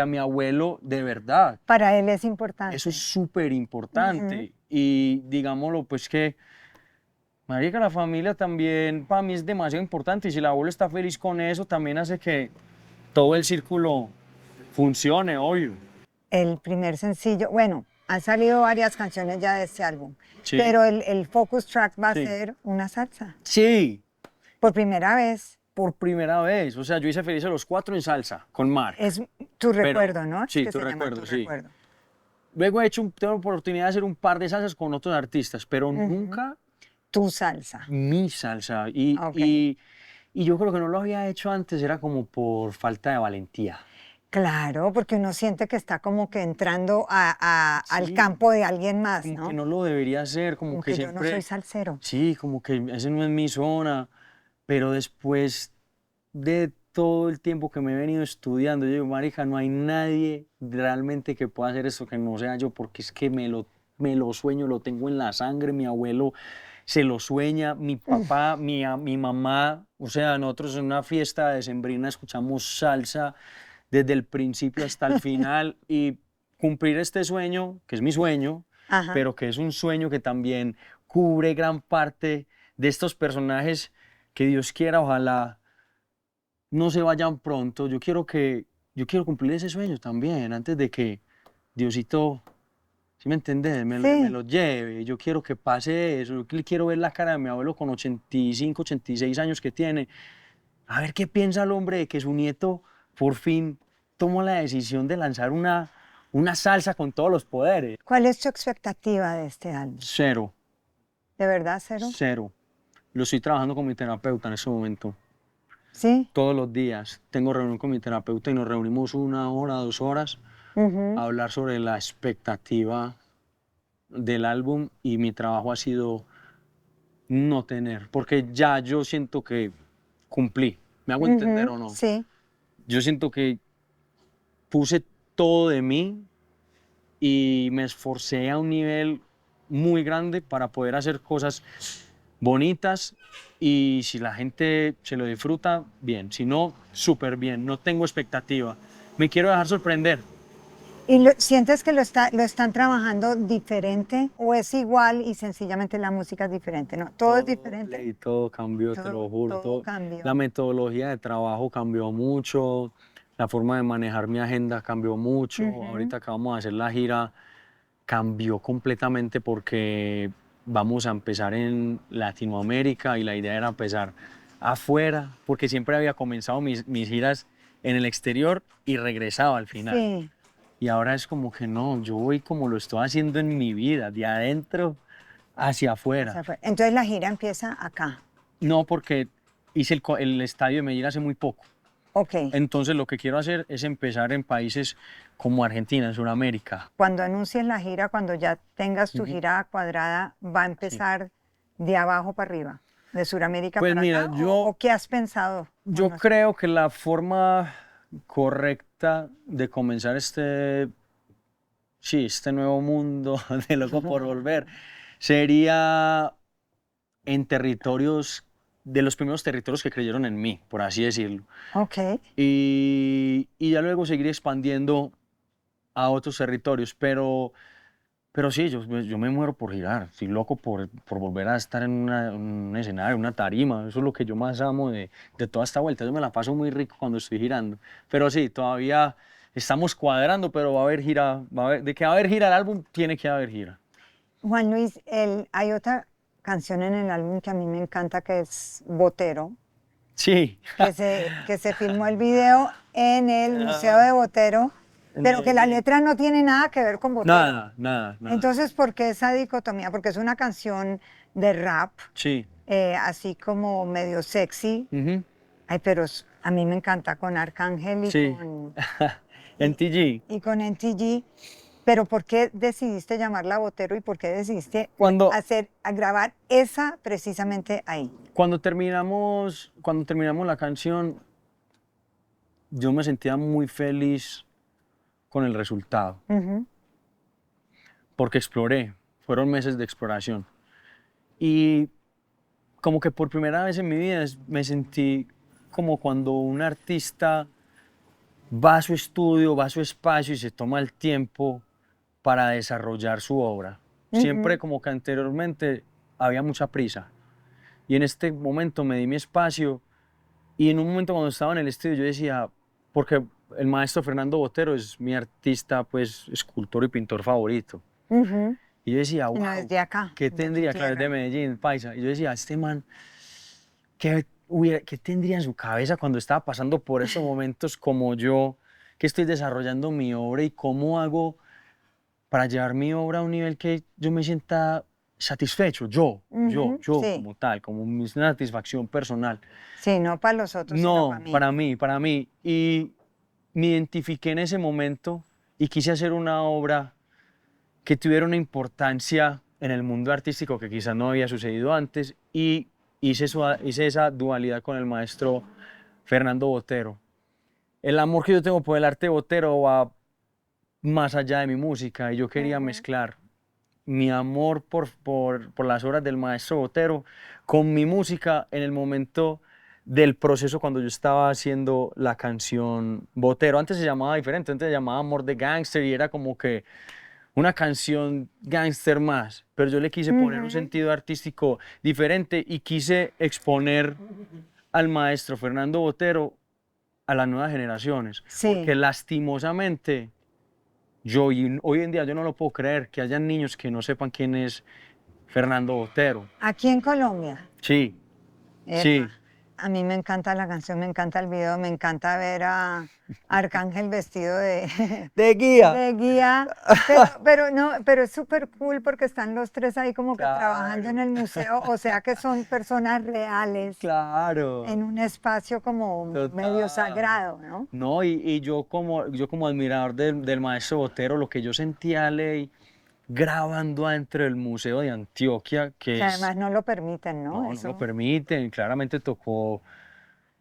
mi abuelo, de verdad, Para él es importante. eso es súper importante. Y digámoslo, pues que, marica, la familia también para mí es demasiado importante. Y si el abuelo está feliz con eso, también hace que todo el círculo funcione, obvio. El primer sencillo, bueno, han salido varias canciones ya de este álbum, Sí. pero el focus track va a Sí. ser una salsa. Sí, Por primera vez. por primera vez. O sea, yo hice Felices los Cuatro en salsa, con Marc. Es tu recuerdo, ¿no? Es sí, que tu se llama recuerdo, Tu sí. Recuerdo. Luego tengo la oportunidad de hacer un par de salsas con otros artistas, pero nunca Tu salsa. mi salsa. Y, Ok. y yo creo que no lo había hecho antes, era como por falta de valentía. Claro, porque uno siente que está como que entrando al Sí. campo de alguien más, Como ¿no? que no lo debería hacer, como Como que que yo siempre... no soy salsero. Sí, como que ese no es mi zona, pero después de todo el tiempo que me he venido estudiando, yo digo, marica, no hay nadie realmente que pueda hacer eso que no sea yo, porque es que me lo sueño, lo tengo en la sangre, mi abuelo se lo sueña, mi papá, mi mamá, o sea, nosotros en una fiesta decembrina escuchamos salsa desde el principio hasta el final y cumplir este sueño, que es mi sueño, Ajá. pero que es un sueño que también cubre gran parte de estos personajes que Dios quiera, ojalá no se vayan pronto. Yo quiero cumplir ese sueño también, antes de que Diosito, ¿sí me entendés? Me Sí. lo lleve. Yo quiero que pase eso. Quiero ver la cara de mi abuelo con 85, 86 años que tiene. A ver qué piensa el hombre de que su nieto por fin tomó la decisión de lanzar una salsa con todos los poderes. ¿Cuál es tu expectativa de este álbum? Cero, ¿De verdad, cero? cero. Lo estoy trabajando con mi terapeuta en ese momento. Sí. Todos los días tengo reunión con mi terapeuta y nos reunimos 1 hora, 2 horas a hablar sobre la expectativa del álbum y mi trabajo ha sido no tener, porque ya yo siento que cumplí. ¿Me hago entender o no? Sí. Yo siento que puse todo de mí y me esforcé a un nivel muy grande para poder hacer cosas bonitas y si la gente se lo disfruta, bien, si no, súper bien, no tengo expectativa. Me quiero dejar sorprender. ¿Y sientes que lo están trabajando diferente o es igual y sencillamente la música es diferente? No, todo es diferente. Y todo cambió, te lo juro. Todo cambió. La metodología de trabajo cambió mucho, la forma de manejar mi agenda cambió mucho. Ahorita acabamos de hacer la gira, cambió completamente porque vamos a empezar en Latinoamérica y la idea era empezar afuera, porque siempre había comenzado mis giras en el exterior y regresaba al final. Sí. Y ahora es como que no, yo voy como lo estoy haciendo en mi vida, de adentro hacia afuera. Entonces la gira empieza acá. No, porque hice el estadio de Medellín hace muy poco. Ok. Entonces lo que quiero hacer es empezar en países como Argentina, en Sudamérica. Cuando anuncies la gira, cuando ya tengas tu gira cuadrada, ¿va a empezar de abajo para arriba? ¿De Sudamérica Pues para mira, acá? ¿O qué has pensado? Yo creo que la forma correcta de comenzar este nuevo mundo de Loco por Volver sería en territorios, de los primeros territorios que creyeron en mí, por así decirlo. Ok. Y ya luego seguir expandiendo a otros territorios, pero sí, yo me muero por girar, estoy loco por volver a estar en un escenario, una tarima, eso es lo que yo más amo de toda esta vuelta, yo me la paso muy rico cuando estoy girando, pero sí, todavía estamos cuadrando, pero va a haber gira, de que va a haber gira el álbum, tiene que haber gira. Juan Luis, hay otra canción en el álbum que a mí me encanta que es Botero. Sí. Que se filmó el video en el Museo de Botero, pero que la letra no tiene nada que ver con Botero. Nada. Entonces, ¿por qué esa dicotomía? Porque es una canción de rap, Sí. así como medio sexy. Ay, pero a mí me encanta con Arcángel y con NTG. Y con NTG. Pero ¿por qué decidiste llamarla Botero y por qué decidiste grabar esa precisamente ahí? Cuando terminamos la canción, yo me sentía muy feliz con el resultado. Porque exploré, fueron meses de exploración. Y como que por primera vez en mi vida me sentí como cuando un artista va a su estudio, va a su espacio y se toma el tiempo para desarrollar su obra. Siempre como que anteriormente había mucha prisa. Y en este momento me di mi espacio y en un momento cuando estaba en el estudio yo decía, porque el maestro Fernando Botero es mi artista, pues, escultor y pintor favorito. Y yo decía, wow, no, es de acá, ¿qué tendría? Claro, es de Medellín, paisa. Y yo decía, este man, ¿qué tendría en su cabeza cuando estaba pasando por esos momentos como yo, que estoy desarrollando mi obra y cómo hago para llevar mi obra a un nivel que yo me sienta satisfecho, yo sí. como tal, como mi satisfacción personal. Sí, no para los otros, sino No, para mí. para mí. Y me identifiqué en ese momento y quise hacer una obra que tuviera una importancia en el mundo artístico que quizás no había sucedido antes y hice esa dualidad con el maestro Fernando Botero. El amor que yo tengo por el arte de Botero va más allá de mi música y yo quería mezclar mi amor por las obras del maestro Botero con mi música en el momento del proceso cuando yo estaba haciendo la canción Botero. Antes se llamaba diferente, antes se llamaba Amor de Gangster y era como que una canción gangster más, pero yo le quise poner un Ujú. sentido artístico diferente y quise exponer al maestro Fernando Botero a las nuevas generaciones, porque Sí. lastimosamente hoy en día yo no lo puedo creer que hayan niños que no sepan quién es Fernando Botero. Aquí en Colombia. Sí, Epa, sí, a mí me encanta la canción, me encanta el video, me encanta ver a Arcángel vestido de, de guía. de guía, pero no, pero es súper cool porque están los tres ahí como que trabajando en Claro, el museo, o sea que son personas reales claro, en un espacio como medio total. sagrado, ¿no? No, y yo como admirador del maestro Botero, lo que yo sentía, Ley, grabando dentro del Museo de Antioquia, que Que es, además no lo permiten, ¿no? no lo Eso. permiten, claramente tocó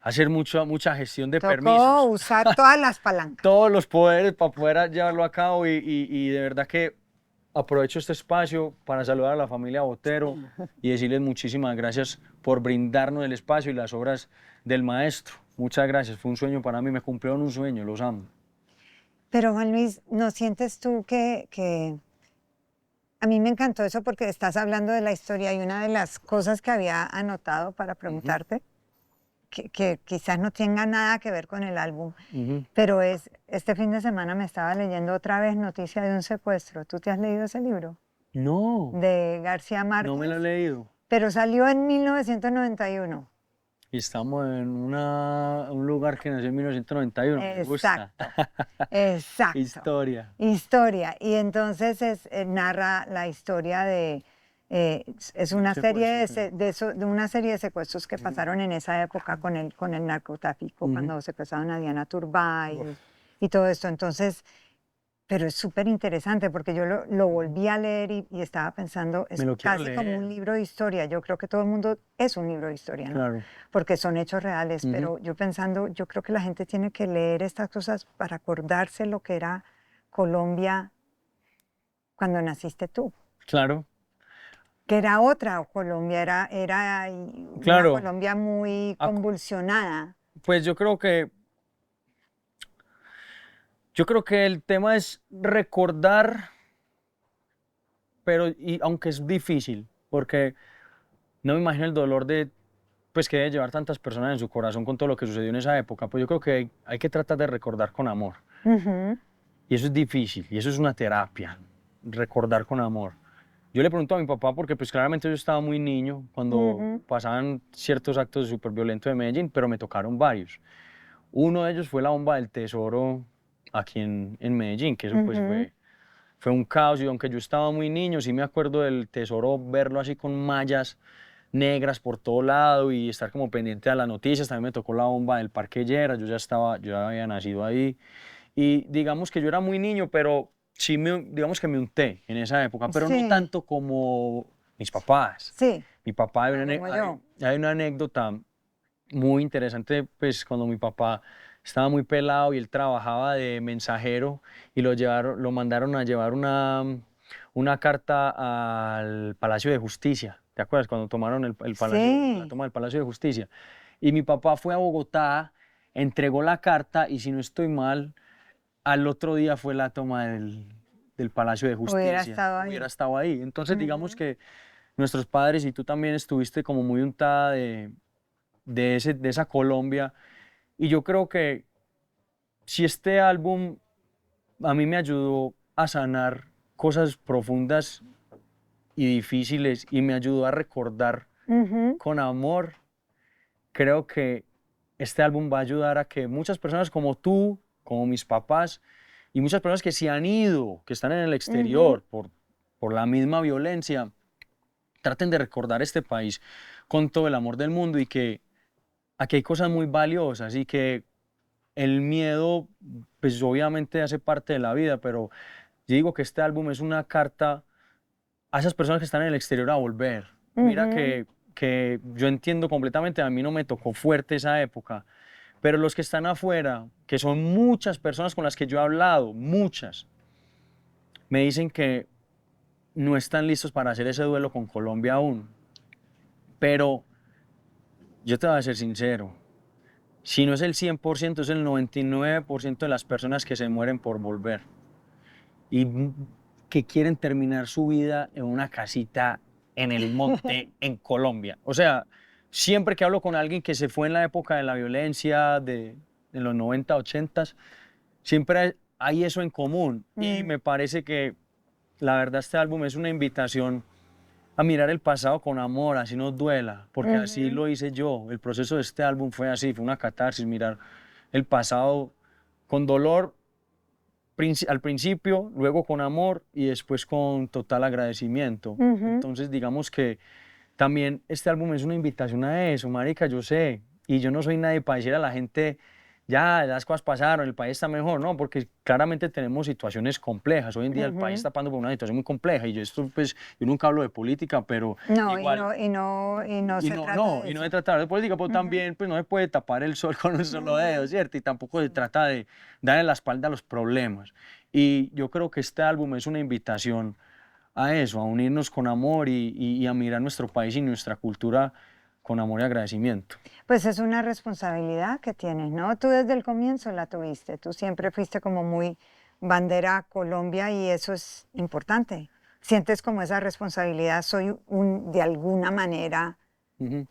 hacer mucha gestión de Tocó permisos, usar todas las palancas. todos los poderes para poder llevarlo a cabo y de verdad que aprovecho este espacio para saludar a la familia Botero y decirles muchísimas gracias por brindarnos el espacio y las obras del maestro. Muchas gracias, fue un sueño para mí, me cumplieron un sueño, los amo. Pero Juan Luis, ¿no sientes tú a mí me encantó eso porque estás hablando de la historia y una de las cosas que había anotado para Ujú, preguntarte, que quizás no tenga nada que ver con el álbum, ujú. pero este fin de semana me estaba leyendo otra vez noticia de un secuestro. ¿Tú te has leído ese libro? No, De García no me lo he Márquez, leído. pero salió en 1991. Y estamos en un lugar que nació en 1991, me gusta. Exacto, exacto. Historia. Historia. Y entonces narra la historia es Un una serie secuestro, ok. de una serie de secuestros que pasaron en esa época con el narcotráfico, Ujú. cuando secuestraron a Diana Turbay Uf, y todo esto. Entonces, pero es súper interesante porque yo lo volví a leer y estaba pensando, me es lo quiero casi como leer, un libro de historia. Yo creo que todo el mundo es un libro de historia, ¿no? claro. Porque son hechos reales, Ujú, pero yo pensando, yo creo que la gente tiene que leer estas cosas para acordarse lo que era Colombia cuando naciste tú, claro, que era otra Colombia, era una claro. Colombia muy Ac- convulsionada. Pues yo creo que el tema es recordar, pero aunque es difícil, porque no me imagino el dolor de pues que debe llevar tantas personas en su corazón con todo lo que sucedió en esa época, pues yo creo que hay que tratar de recordar con amor. Ujú, Y eso es difícil, y eso es una terapia, recordar con amor. Yo le pregunto a mi papá porque pues claramente yo estaba muy niño cuando ujú, pasaban ciertos actos súper violentos de Medellín, pero me tocaron varios. Uno de ellos fue la bomba del Tesoro aquí en Medellín, que eso pues ujú. fue un caos y aunque yo estaba muy niño, sí me acuerdo del Tesoro, verlo así con mallas negras por todo lado y estar como pendiente a las noticias. También me tocó la bomba del Parque Lleras, yo ya había nacido ahí. Y digamos que yo era muy niño, pero sí, digamos que me unté en esa época, pero no Sí, tanto como mis papás. sí, Mi papá, no como yo. hay una anécdota muy interesante, pues cuando mi papá estaba muy pelado y él trabajaba de mensajero y lo mandaron a llevar una carta al Palacio de Justicia. ¿Te acuerdas cuando tomaron la Sí. toma del Palacio de Justicia? Y mi papá fue a Bogotá, entregó la carta y si no estoy mal, al otro día fue la toma del Palacio de Hubiera Justicia. estado Hubiera ahí. estado ahí. Entonces, digamos Ujú, que nuestros padres y tú también estuviste como muy untada de esa Colombia. Y yo creo que si este álbum a mí me ayudó a sanar cosas profundas y difíciles y me ayudó a recordar ujú, con amor, creo que este álbum va a ayudar a que muchas personas como tú, como mis papás y muchas personas que se han ido, que están en el ujú. exterior por la misma violencia, traten de recordar este país con todo el amor del mundo y que aquí hay cosas muy valiosas y que el miedo, pues obviamente hace parte de la vida, pero yo digo que este álbum es una carta a esas personas que están en el exterior a volver. Mira Ujú, que yo entiendo completamente, a mí no me tocó fuerte esa época, pero los que están afuera, que son muchas personas con las que yo he hablado, muchas, me dicen que no están listos para hacer ese duelo con Colombia aún. Pero yo te voy a ser sincero, si no es el 100%, es el 99% de las personas que se mueren por volver y que quieren terminar su vida en una casita en el monte en Colombia. O sea, siempre que hablo con alguien que se fue en la época de la violencia, de los 90, 80, siempre hay eso en común. Y me parece que la verdad este álbum es una invitación a mirar el pasado con amor, así nos duela, porque así lo hice yo. El proceso de este álbum fue así, fue una catarsis, mirar el pasado con dolor al principio, luego con amor y después con total agradecimiento. Entonces, digamos que también este álbum es una invitación a eso, marica, yo sé, y yo no soy nadie para decir a la gente, ya, las cosas pasaron, el país está mejor, ¿no? Porque claramente tenemos situaciones complejas. Hoy en día el país está pasando por una situación muy compleja y yo esto, pues, yo nunca hablo de política, pero No, igual... y no se trata de Y no eso. se trata de política, pero también pues, no se puede tapar el sol con un solo dedo, ¿cierto? Y tampoco se trata de darle la espalda a los problemas. Y yo creo que este álbum es una invitación a eso, a unirnos con amor y a mirar nuestro país y nuestra cultura con amor y agradecimiento. Pues es una responsabilidad que tienes, ¿no? Tú desde el comienzo la tuviste, tú siempre fuiste como muy bandera Colombia y eso es importante. Sientes como esa responsabilidad, soy de alguna manera, Ujú.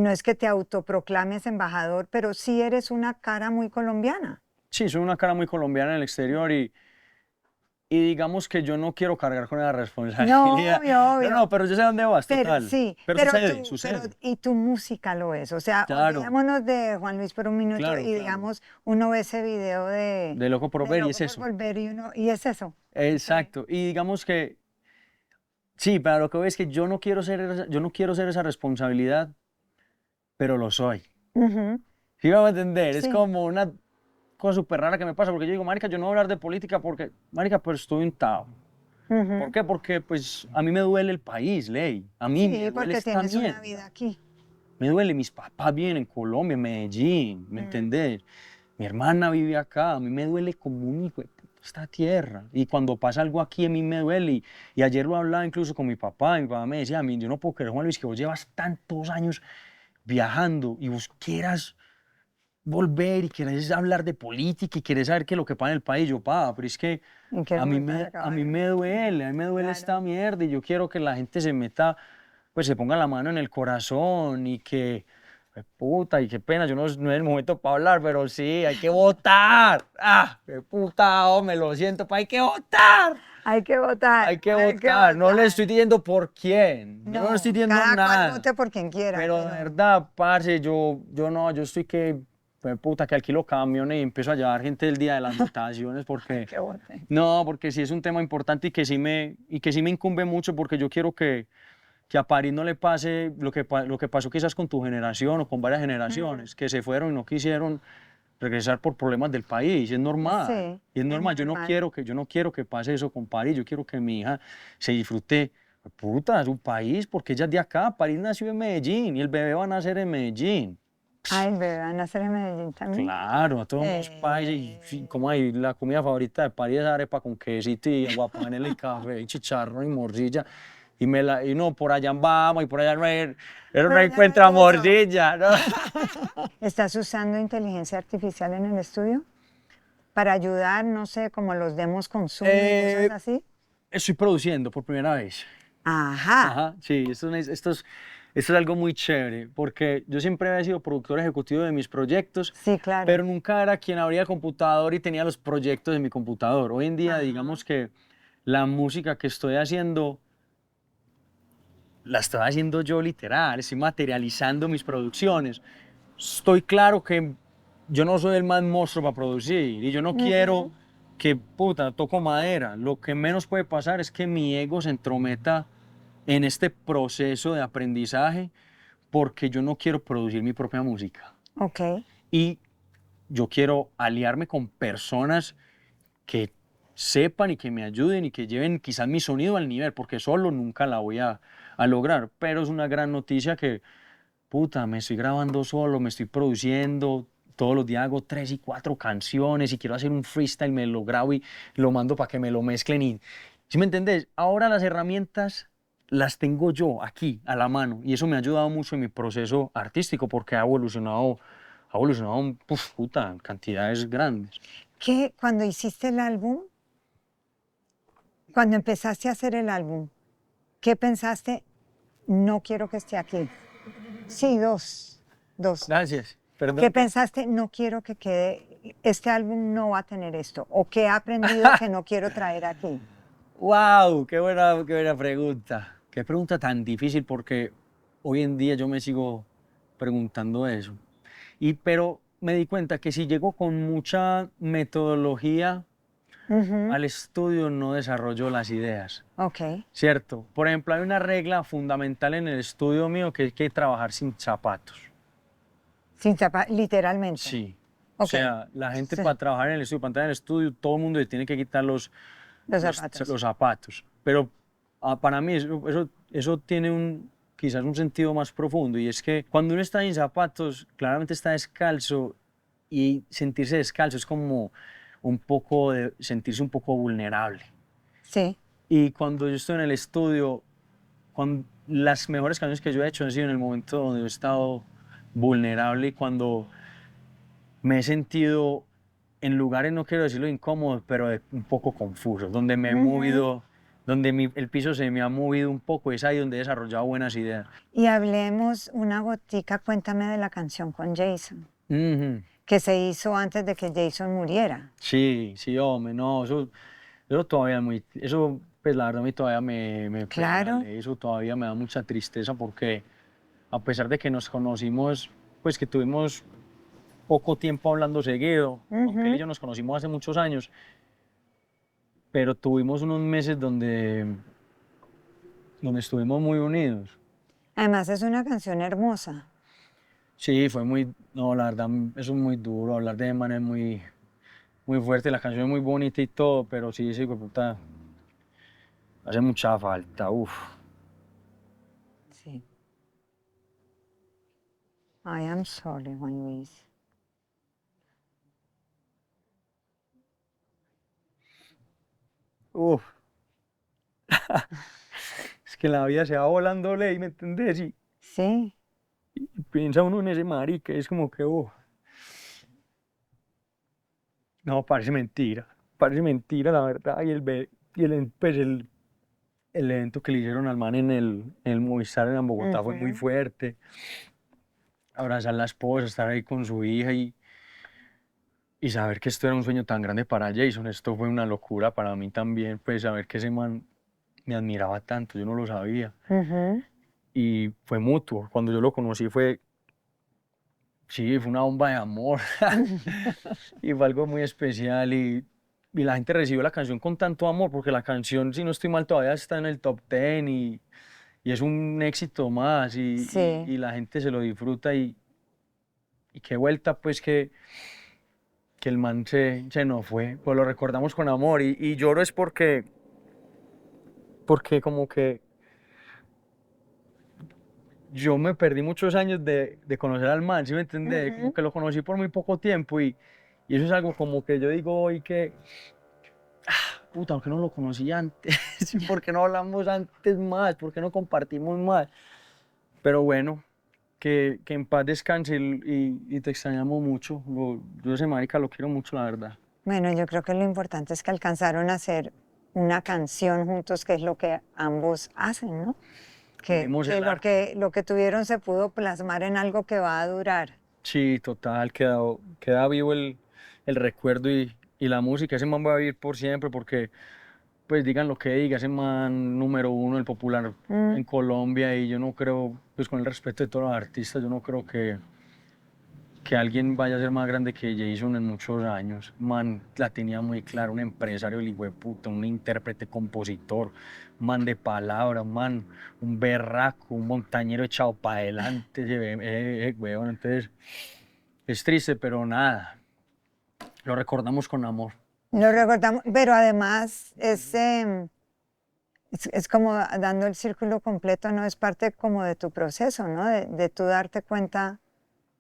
no es que te autoproclames embajador, pero sí eres una cara muy colombiana. Sí, soy una cara muy colombiana en el exterior y digamos que yo no quiero cargar con la No, responsabilidad. obvio, No, obvio. no, pero yo sé dónde vas, Pero total. sí, Pero sucede, sucede. y tu música lo es. O sea, Claro, olvidémonos de Juan Luis por un minuto claro, y claro. digamos, uno ve ese video De loco por de ver y es Loco por eso. Volver y es eso. Exacto. Y digamos que, sí, pero lo que veo es que yo no quiero ser, yo no quiero ser esa responsabilidad, pero lo soy. Ujú, ¿Sí me va a entender? Es sí. como una cosa súper rara que me pasa, porque yo digo, marica, yo no voy a hablar de política porque, marica, pero estoy untado. ¿Por Ujú. qué? Porque, pues, a mí me duele el país, Ley. A mí me Sí, duele porque esta tienes una mierda. vida aquí. Me duele, mis papás viven en Colombia, en Medellín, ¿me Mm. entendés? Mi hermana vive acá, a mí me duele como un hijo de puta esta tierra. Y cuando pasa algo aquí, a mí me duele. Y ayer lo hablaba incluso con mi papá me decía, a mí, yo no puedo creer, Juan Luis, que vos llevas tantos años viajando y vos quieras volver y quieres hablar de política y quieres saber qué es lo que pasa en el país. Yo, pa, pero es que Y quiero volver a a mí acabar. me duele esta Claro. mierda y yo quiero que la gente se meta, pues se ponga la mano en el corazón y que, puta, y qué pena, yo no, no es el momento para hablar, pero sí, hay que votar. Ah, qué puta, me lo siento, pa, hay que votar. Hay que votar, Hay que hay que votar. No le votar. estoy diciendo por quién, yo no le estoy No, diciendo cada cual nada. vote por quien quiera, Pero de pero verdad, parce, yo no, yo estoy que, pues, puta, que alquilo camiones y empiezo a llevar gente el día de las votaciones porque, que voten. no, porque sí es un tema importante y que sí me incumbe mucho porque yo quiero que a París no le pase lo que pasó quizás con tu generación o con varias generaciones, que se fueron y no quisieron regresar por problemas del país, y es normal. Sí, Y es es normal, normal. yo no quiero que pase eso con París, yo quiero que mi hija se disfrute, puta, su país, porque ella es de acá, París nació en Medellín y el bebé va a nacer en Medellín. Ay, bebé, van a hacer en Medellín también. Claro, a todos los países, y sí, como hay la comida favorita de París es arepa con quesito y aguapanela y café y chicharrón y morcilla. Y no, por allá vamos y por allá no Pero ya no encuentra es eso. morcilla, ¿no? ¿Estás usando inteligencia artificial en el estudio para ayudar, no sé, como los demos con Zoom y cosas Eh, así? Estoy produciendo por primera vez. Ajá, Ajá, sí, esto es algo muy chévere, porque yo siempre había sido productor ejecutivo de mis proyectos, sí, claro. pero nunca era quien abría el computador y tenía los proyectos en mi computador. Hoy en día, Ajá. digamos que la música que estoy haciendo, la estoy haciendo yo literal, estoy materializando mis producciones. Estoy claro que yo no soy el más monstruo para producir y yo no quiero Ujú. que, puta, toco madera. Lo que menos puede pasar es que mi ego se entrometa en este proceso de aprendizaje porque yo no quiero producir mi propia música. Ok, Y yo quiero aliarme con personas que sepan y que me ayuden y que lleven quizás mi sonido al nivel, porque solo nunca la voy a lograr. Pero es una gran noticia que, puta, me estoy grabando solo, me estoy produciendo. Todos los días hago 3 y 4 canciones y quiero hacer un freestyle, me lo grabo y lo mando para que me lo mezclen y ¿Sí me entendés? Ahora las herramientas las tengo yo aquí, a la mano, y eso me ha ayudado mucho en mi proceso artístico porque ha evolucionado, puf, puta, en cantidades grandes. ¿Qué, cuando hiciste el álbum, cuando empezaste a hacer el álbum, qué pensaste? No quiero que esté aquí. Sí, dos. Gracias. Perdón. ¿Qué pensaste? No quiero que quede, este álbum no va a tener esto. ¿O qué he aprendido que no quiero traer aquí? ¡Wow! Qué buena pregunta! Qué pregunta tan difícil porque hoy en día yo me sigo preguntando eso. Pero me di cuenta que si llego con mucha metodología Ujú, al estudio no desarrollo las ideas, ok. ¿cierto? Por ejemplo, hay una regla fundamental en el estudio mío que hay que trabajar sin zapatos. Sin literalmente. Sí. O Ok. sea, la gente Sí, para trabajar en el estudio, para entrar en el estudio, todo el mundo le tiene que quitar los zapatos. los zapatos. Pero para mí eso tiene quizás un sentido más profundo y es que cuando uno está sin zapatos, claramente está descalzo y sentirse descalzo es como un poco de sentirse un poco vulnerable. Sí. Y cuando yo estoy en el estudio, las mejores canciones que yo he hecho han sido en el momento donde yo he estado vulnerable y cuando me he sentido en lugares, no quiero decirlo incómodos, pero un poco confusos, donde me he Ujú. movido, donde el piso se me ha movido un poco, es ahí donde he desarrollado buenas ideas. Y hablemos una gotica, cuéntame de la canción con Jason, Ujú. que se hizo antes de que Jason muriera. Sí, sí, hombre, no, eso todavía es muy, eso pues la verdad a mí todavía me pega, Claro. eso todavía me da mucha tristeza porque a pesar de que nos conocimos, pues que tuvimos poco tiempo hablando seguido, aunque él y Ujú. yo nos conocimos hace muchos años, pero tuvimos unos meses donde estuvimos muy unidos. Además es una canción hermosa. Sí, fue muy, no, la verdad, eso es muy duro, hablar de Man es muy fuerte, la canción es muy bonita y todo, pero sí, sí, puta, hace mucha falta, uff. Sí. I am sorry, Juan Luis. Uf, es que la vida se va volando ley, ¿me entendés? Sí. Y piensa uno en ese marica, es como que, no, parece mentira la verdad, pues el evento que le hicieron al man en el Movistar en Bogotá fue muy Ujú. fuerte, abrazar a la esposa, estar ahí con su hija y saber que esto era un sueño tan grande para Jason, esto fue una locura para mí también, pues saber que ese man me admiraba tanto, yo no lo sabía. Ujú. Y fue mutuo, cuando yo lo conocí sí, fue una bomba de amor y fue algo muy especial y la gente recibió la canción con tanto amor, porque la canción, si no estoy mal, todavía está en el top 10 y es un éxito más Sí. y la gente se lo disfruta y qué vuelta pues que el man se nos fue, pues lo recordamos con amor y lloro es porque como que yo me perdí muchos años de conocer al man, ¿sí me entiendes? Como Ujú. que lo conocí por muy poco tiempo y eso es algo como que yo digo hoy que, puta, ¿por qué no lo conocí antes? ¿Por qué no hablamos antes más? ¿Por qué no compartimos más? Pero bueno, que en paz descanse y te extrañamos mucho. Yo ese marica lo quiero mucho, la verdad. Bueno, yo creo que lo importante es que alcanzaron a hacer una canción juntos, que es lo que ambos hacen, ¿no? Unimos Que el arte. lo que tuvieron se pudo plasmar en algo que va a durar. Sí, total, queda vivo el recuerdo y la música. Ese man va a vivir por siempre porque, pues digan lo que diga, ese man número uno, el popular Mm. en Colombia y yo no creo, pues con el respeto de todos los artistas, yo no creo que alguien vaya a ser más grande que Jason en muchos años. Man, la tenía muy clara, un empresario, el hijueputa, un intérprete, compositor, man de palabra, man, un berraco, un montañero echado para adelante, weón. Entonces, es triste, pero nada, lo recordamos con amor. Lo recordamos, pero además es como dando el círculo completo, ¿no? Es parte como de tu proceso, ¿no? De tú darte cuenta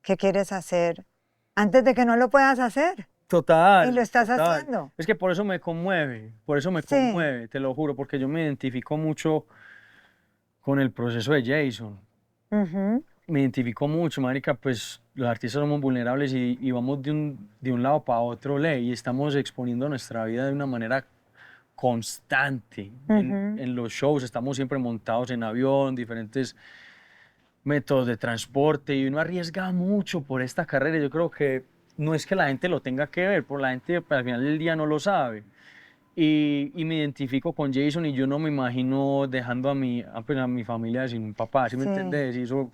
qué quieres hacer antes de que no lo puedas hacer. Total. Y lo estás total. haciendo. Es que por eso me Sí. conmueve, te lo juro, porque yo me identifico mucho con el proceso de Jason. Ujú. Me identifico mucho, marica, pues los artistas somos vulnerables y vamos de un lado para otro, ley, y estamos exponiendo nuestra vida de una manera constante. Ujú. En los shows estamos siempre montados en avión, diferentes métodos de transporte, y uno arriesga mucho por esta carrera. Yo creo que no es que la gente lo tenga que ver, pero la gente pues, al final del día no lo sabe. Y me identifico con Jason y yo no me imagino dejando pues, a mi familia sin un papá, ¿sí me Sí. entendés? Y eso,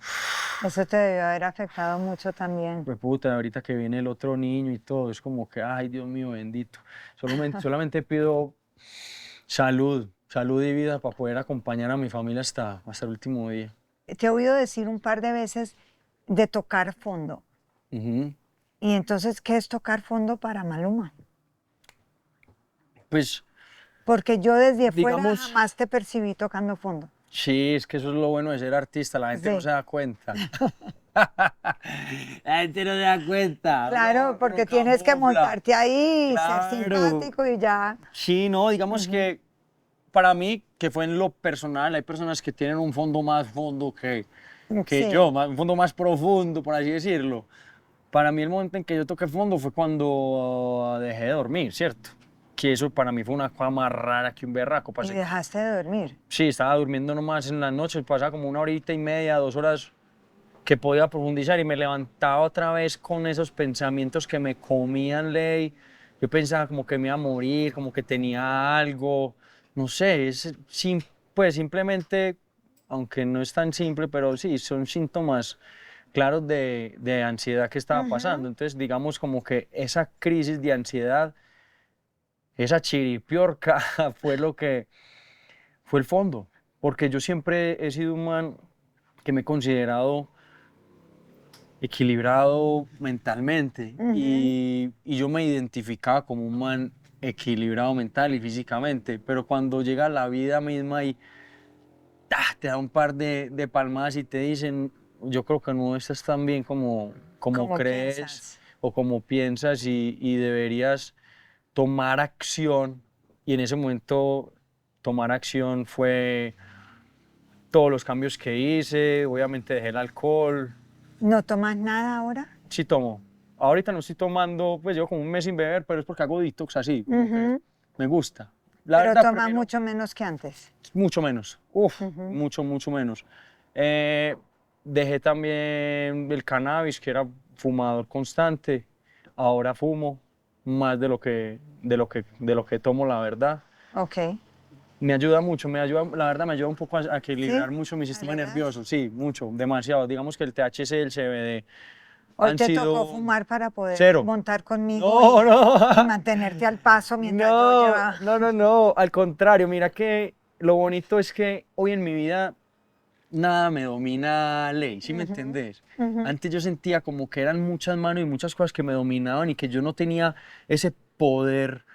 Eso te debió haber afectado mucho también. pues puta, ahorita que viene el otro niño y todo, es como que, ay, Dios mío, bendito. Solamente pido salud y vida para poder acompañar a mi familia hasta el último día. Te he oído decir un par de veces de tocar fondo. Ujú. Y entonces, ¿qué es tocar fondo para Maluma? Pues, Porque yo desde fuera digamos, jamás te percibí tocando fondo. sí, es que eso es lo bueno de ser artista, la gente no Sí. se da cuenta. La gente no se da cuenta, Claro, porque uno tienes que camufla. montarte ahí, ser Claro. simpático y ya. Sí, no, digamos Ujú. que para mí, que fue en lo personal, hay personas que tienen un fondo más fondo que yo, Sí. un fondo más profundo, por así decirlo. Para mí el momento en que yo toqué fondo fue cuando dejé de dormir, ¿cierto? Que eso para mí fue una cosa más rara que un berraco. Y Pasé, dejaste de dormir. sí, estaba durmiendo nomás en las noches, pasaba como una horita y media, 2 horas que podía profundizar y me levantaba otra vez con esos pensamientos que me comían, ley. Yo pensaba como que me iba a morir, como que tenía algo, no sé, pues simplemente, aunque no es tan simple, pero sí, son síntomas claros de ansiedad que estaba pasando. Ujú. Entonces, digamos como que esa crisis de ansiedad, esa chiripiorca, fue lo que fue el fondo, porque yo siempre he sido un man que me he considerado equilibrado mentalmente Ujú. y yo me identificaba como un man equilibrado mental y físicamente, pero cuando llega la vida misma y te da un par de palmadas y te dicen, yo creo que no estás tan bien como ¿Cómo crees piensas? o como piensas y deberías tomar acción, y en ese momento tomar acción fue todos los cambios que hice, obviamente dejé el alcohol. ¿No tomas nada ahora? Sí tomo. Ahorita no estoy tomando, pues llevo como un mes sin beber, pero es porque hago detox así, como que Ujú. me gusta. La Pero verdad tomas prefiero mucho menos que antes. mucho menos. Uf, Ujú. mucho menos. Eh, Dejé también el cannabis, que era fumador constante. Ahora fumo más de lo que tomo, la verdad. Ok. Me ayuda mucho, la verdad me ayuda un poco a equilibrar ¿Sí? mucho mi ¿Me sistema relajas? nervioso, sí, mucho, demasiado. Digamos que el THC y el CBD Hoy han te tocó sido fumar para poder cero. montar conmigo No, y no, mantenerte al paso mientras yo no, llevaba. no, no, no, al contrario, mira que lo bonito es que hoy en mi vida nada me domina, ley, ¿sí me Ujú. entendés? Ujú. Antes yo sentía como que eran muchas manos y muchas cosas que me dominaban y que yo no tenía ese poder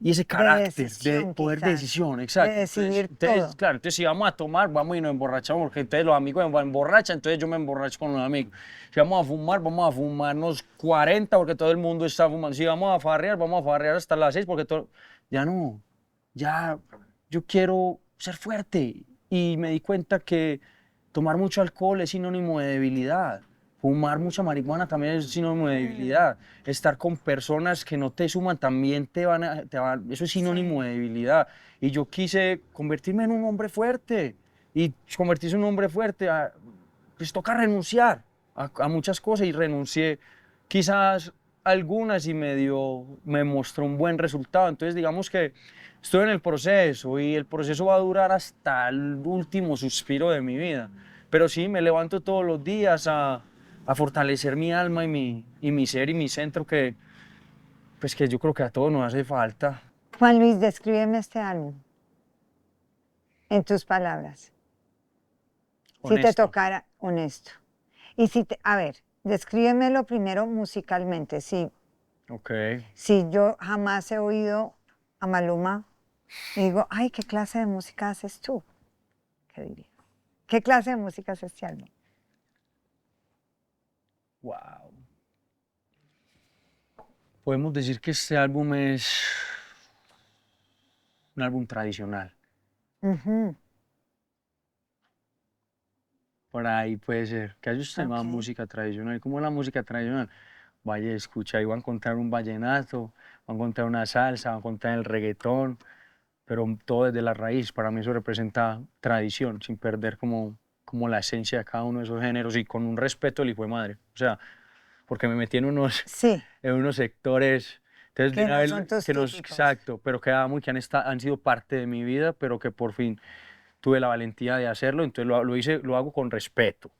y ese De carácter de decisión, poder de quizás. decisión, De exacto. Entonces, decidir todo. claro, entonces si vamos a tomar, vamos y nos emborrachamos, porque entonces los amigos me emborrachan, entonces yo me emborracho con los amigos. Si vamos a fumarnos 40 porque todo el mundo está fumando. Si vamos a farrear hasta las 6 porque todo... Ya no, ya yo quiero ser fuerte. Y me di cuenta que tomar mucho alcohol es sinónimo de debilidad. Fumar mucha marihuana también es sinónimo de Mm. debilidad. Estar con personas que no te suman también eso es sinónimo Sí. de debilidad. Y yo quise convertirme en un hombre fuerte. Y convertirse en un hombre fuerte, pues toca renunciar a muchas cosas y renuncié quizás algunas y me mostró un buen resultado. Entonces digamos que estoy en el proceso y el proceso va a durar hasta el último suspiro de mi vida. Pero sí, me levanto todos los días a fortalecer mi alma y mi ser y mi centro pues que yo creo que a todos nos hace falta. Juan Luis, descríbeme este álbum en tus palabras. Si te Honesto. tocara honesto. Y si te, a ver, descríbemelo primero musicalmente. Ok. Si yo jamás he oído a Maluma y digo, ay, ¿qué clase de música haces tú? ¿Qué diría? ¿Qué clase de música es este álbum? Wow. Podemos decir que este álbum es un álbum tradicional. Ujú, Por ahí puede ser. ¿Qué hace usted más ok. música tradicional? ¿Cómo es la música tradicional? Vaya, escucha, ahí va a encontrar un vallenato, va a encontrar una salsa, va a encontrar el reggaetón, pero todo desde la raíz. Para mí eso representa tradición, sin perder como la esencia de cada uno de esos géneros y con un respeto del hijo de madre. O sea, porque me metí en unos, Sí, en unos sectores, entonces de que una no vez son tus que nos, típicos. exacto, pero que amo y que han sido parte de mi vida, pero que por fin tuve la valentía de hacerlo, entonces lo hice, lo hago con respeto.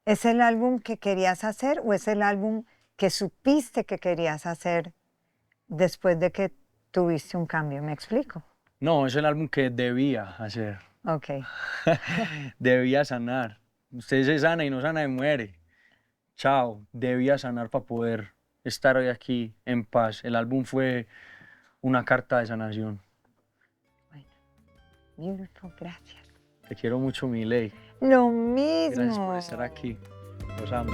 ¿Es el álbum que querías hacer o es el álbum que supiste que querías hacer después de que tuviste un cambio? ¿Me explico? No, es el álbum que debía hacer. Ok. Debía sanar. Usted se sana y no sana y muere. Chao, debía sanar para poder estar hoy aquí en paz. El álbum fue una carta de sanación. Bueno, beautiful, gracias. Te quiero mucho, mi ley. Lo Gracias por estar mismo. aquí. Los amo.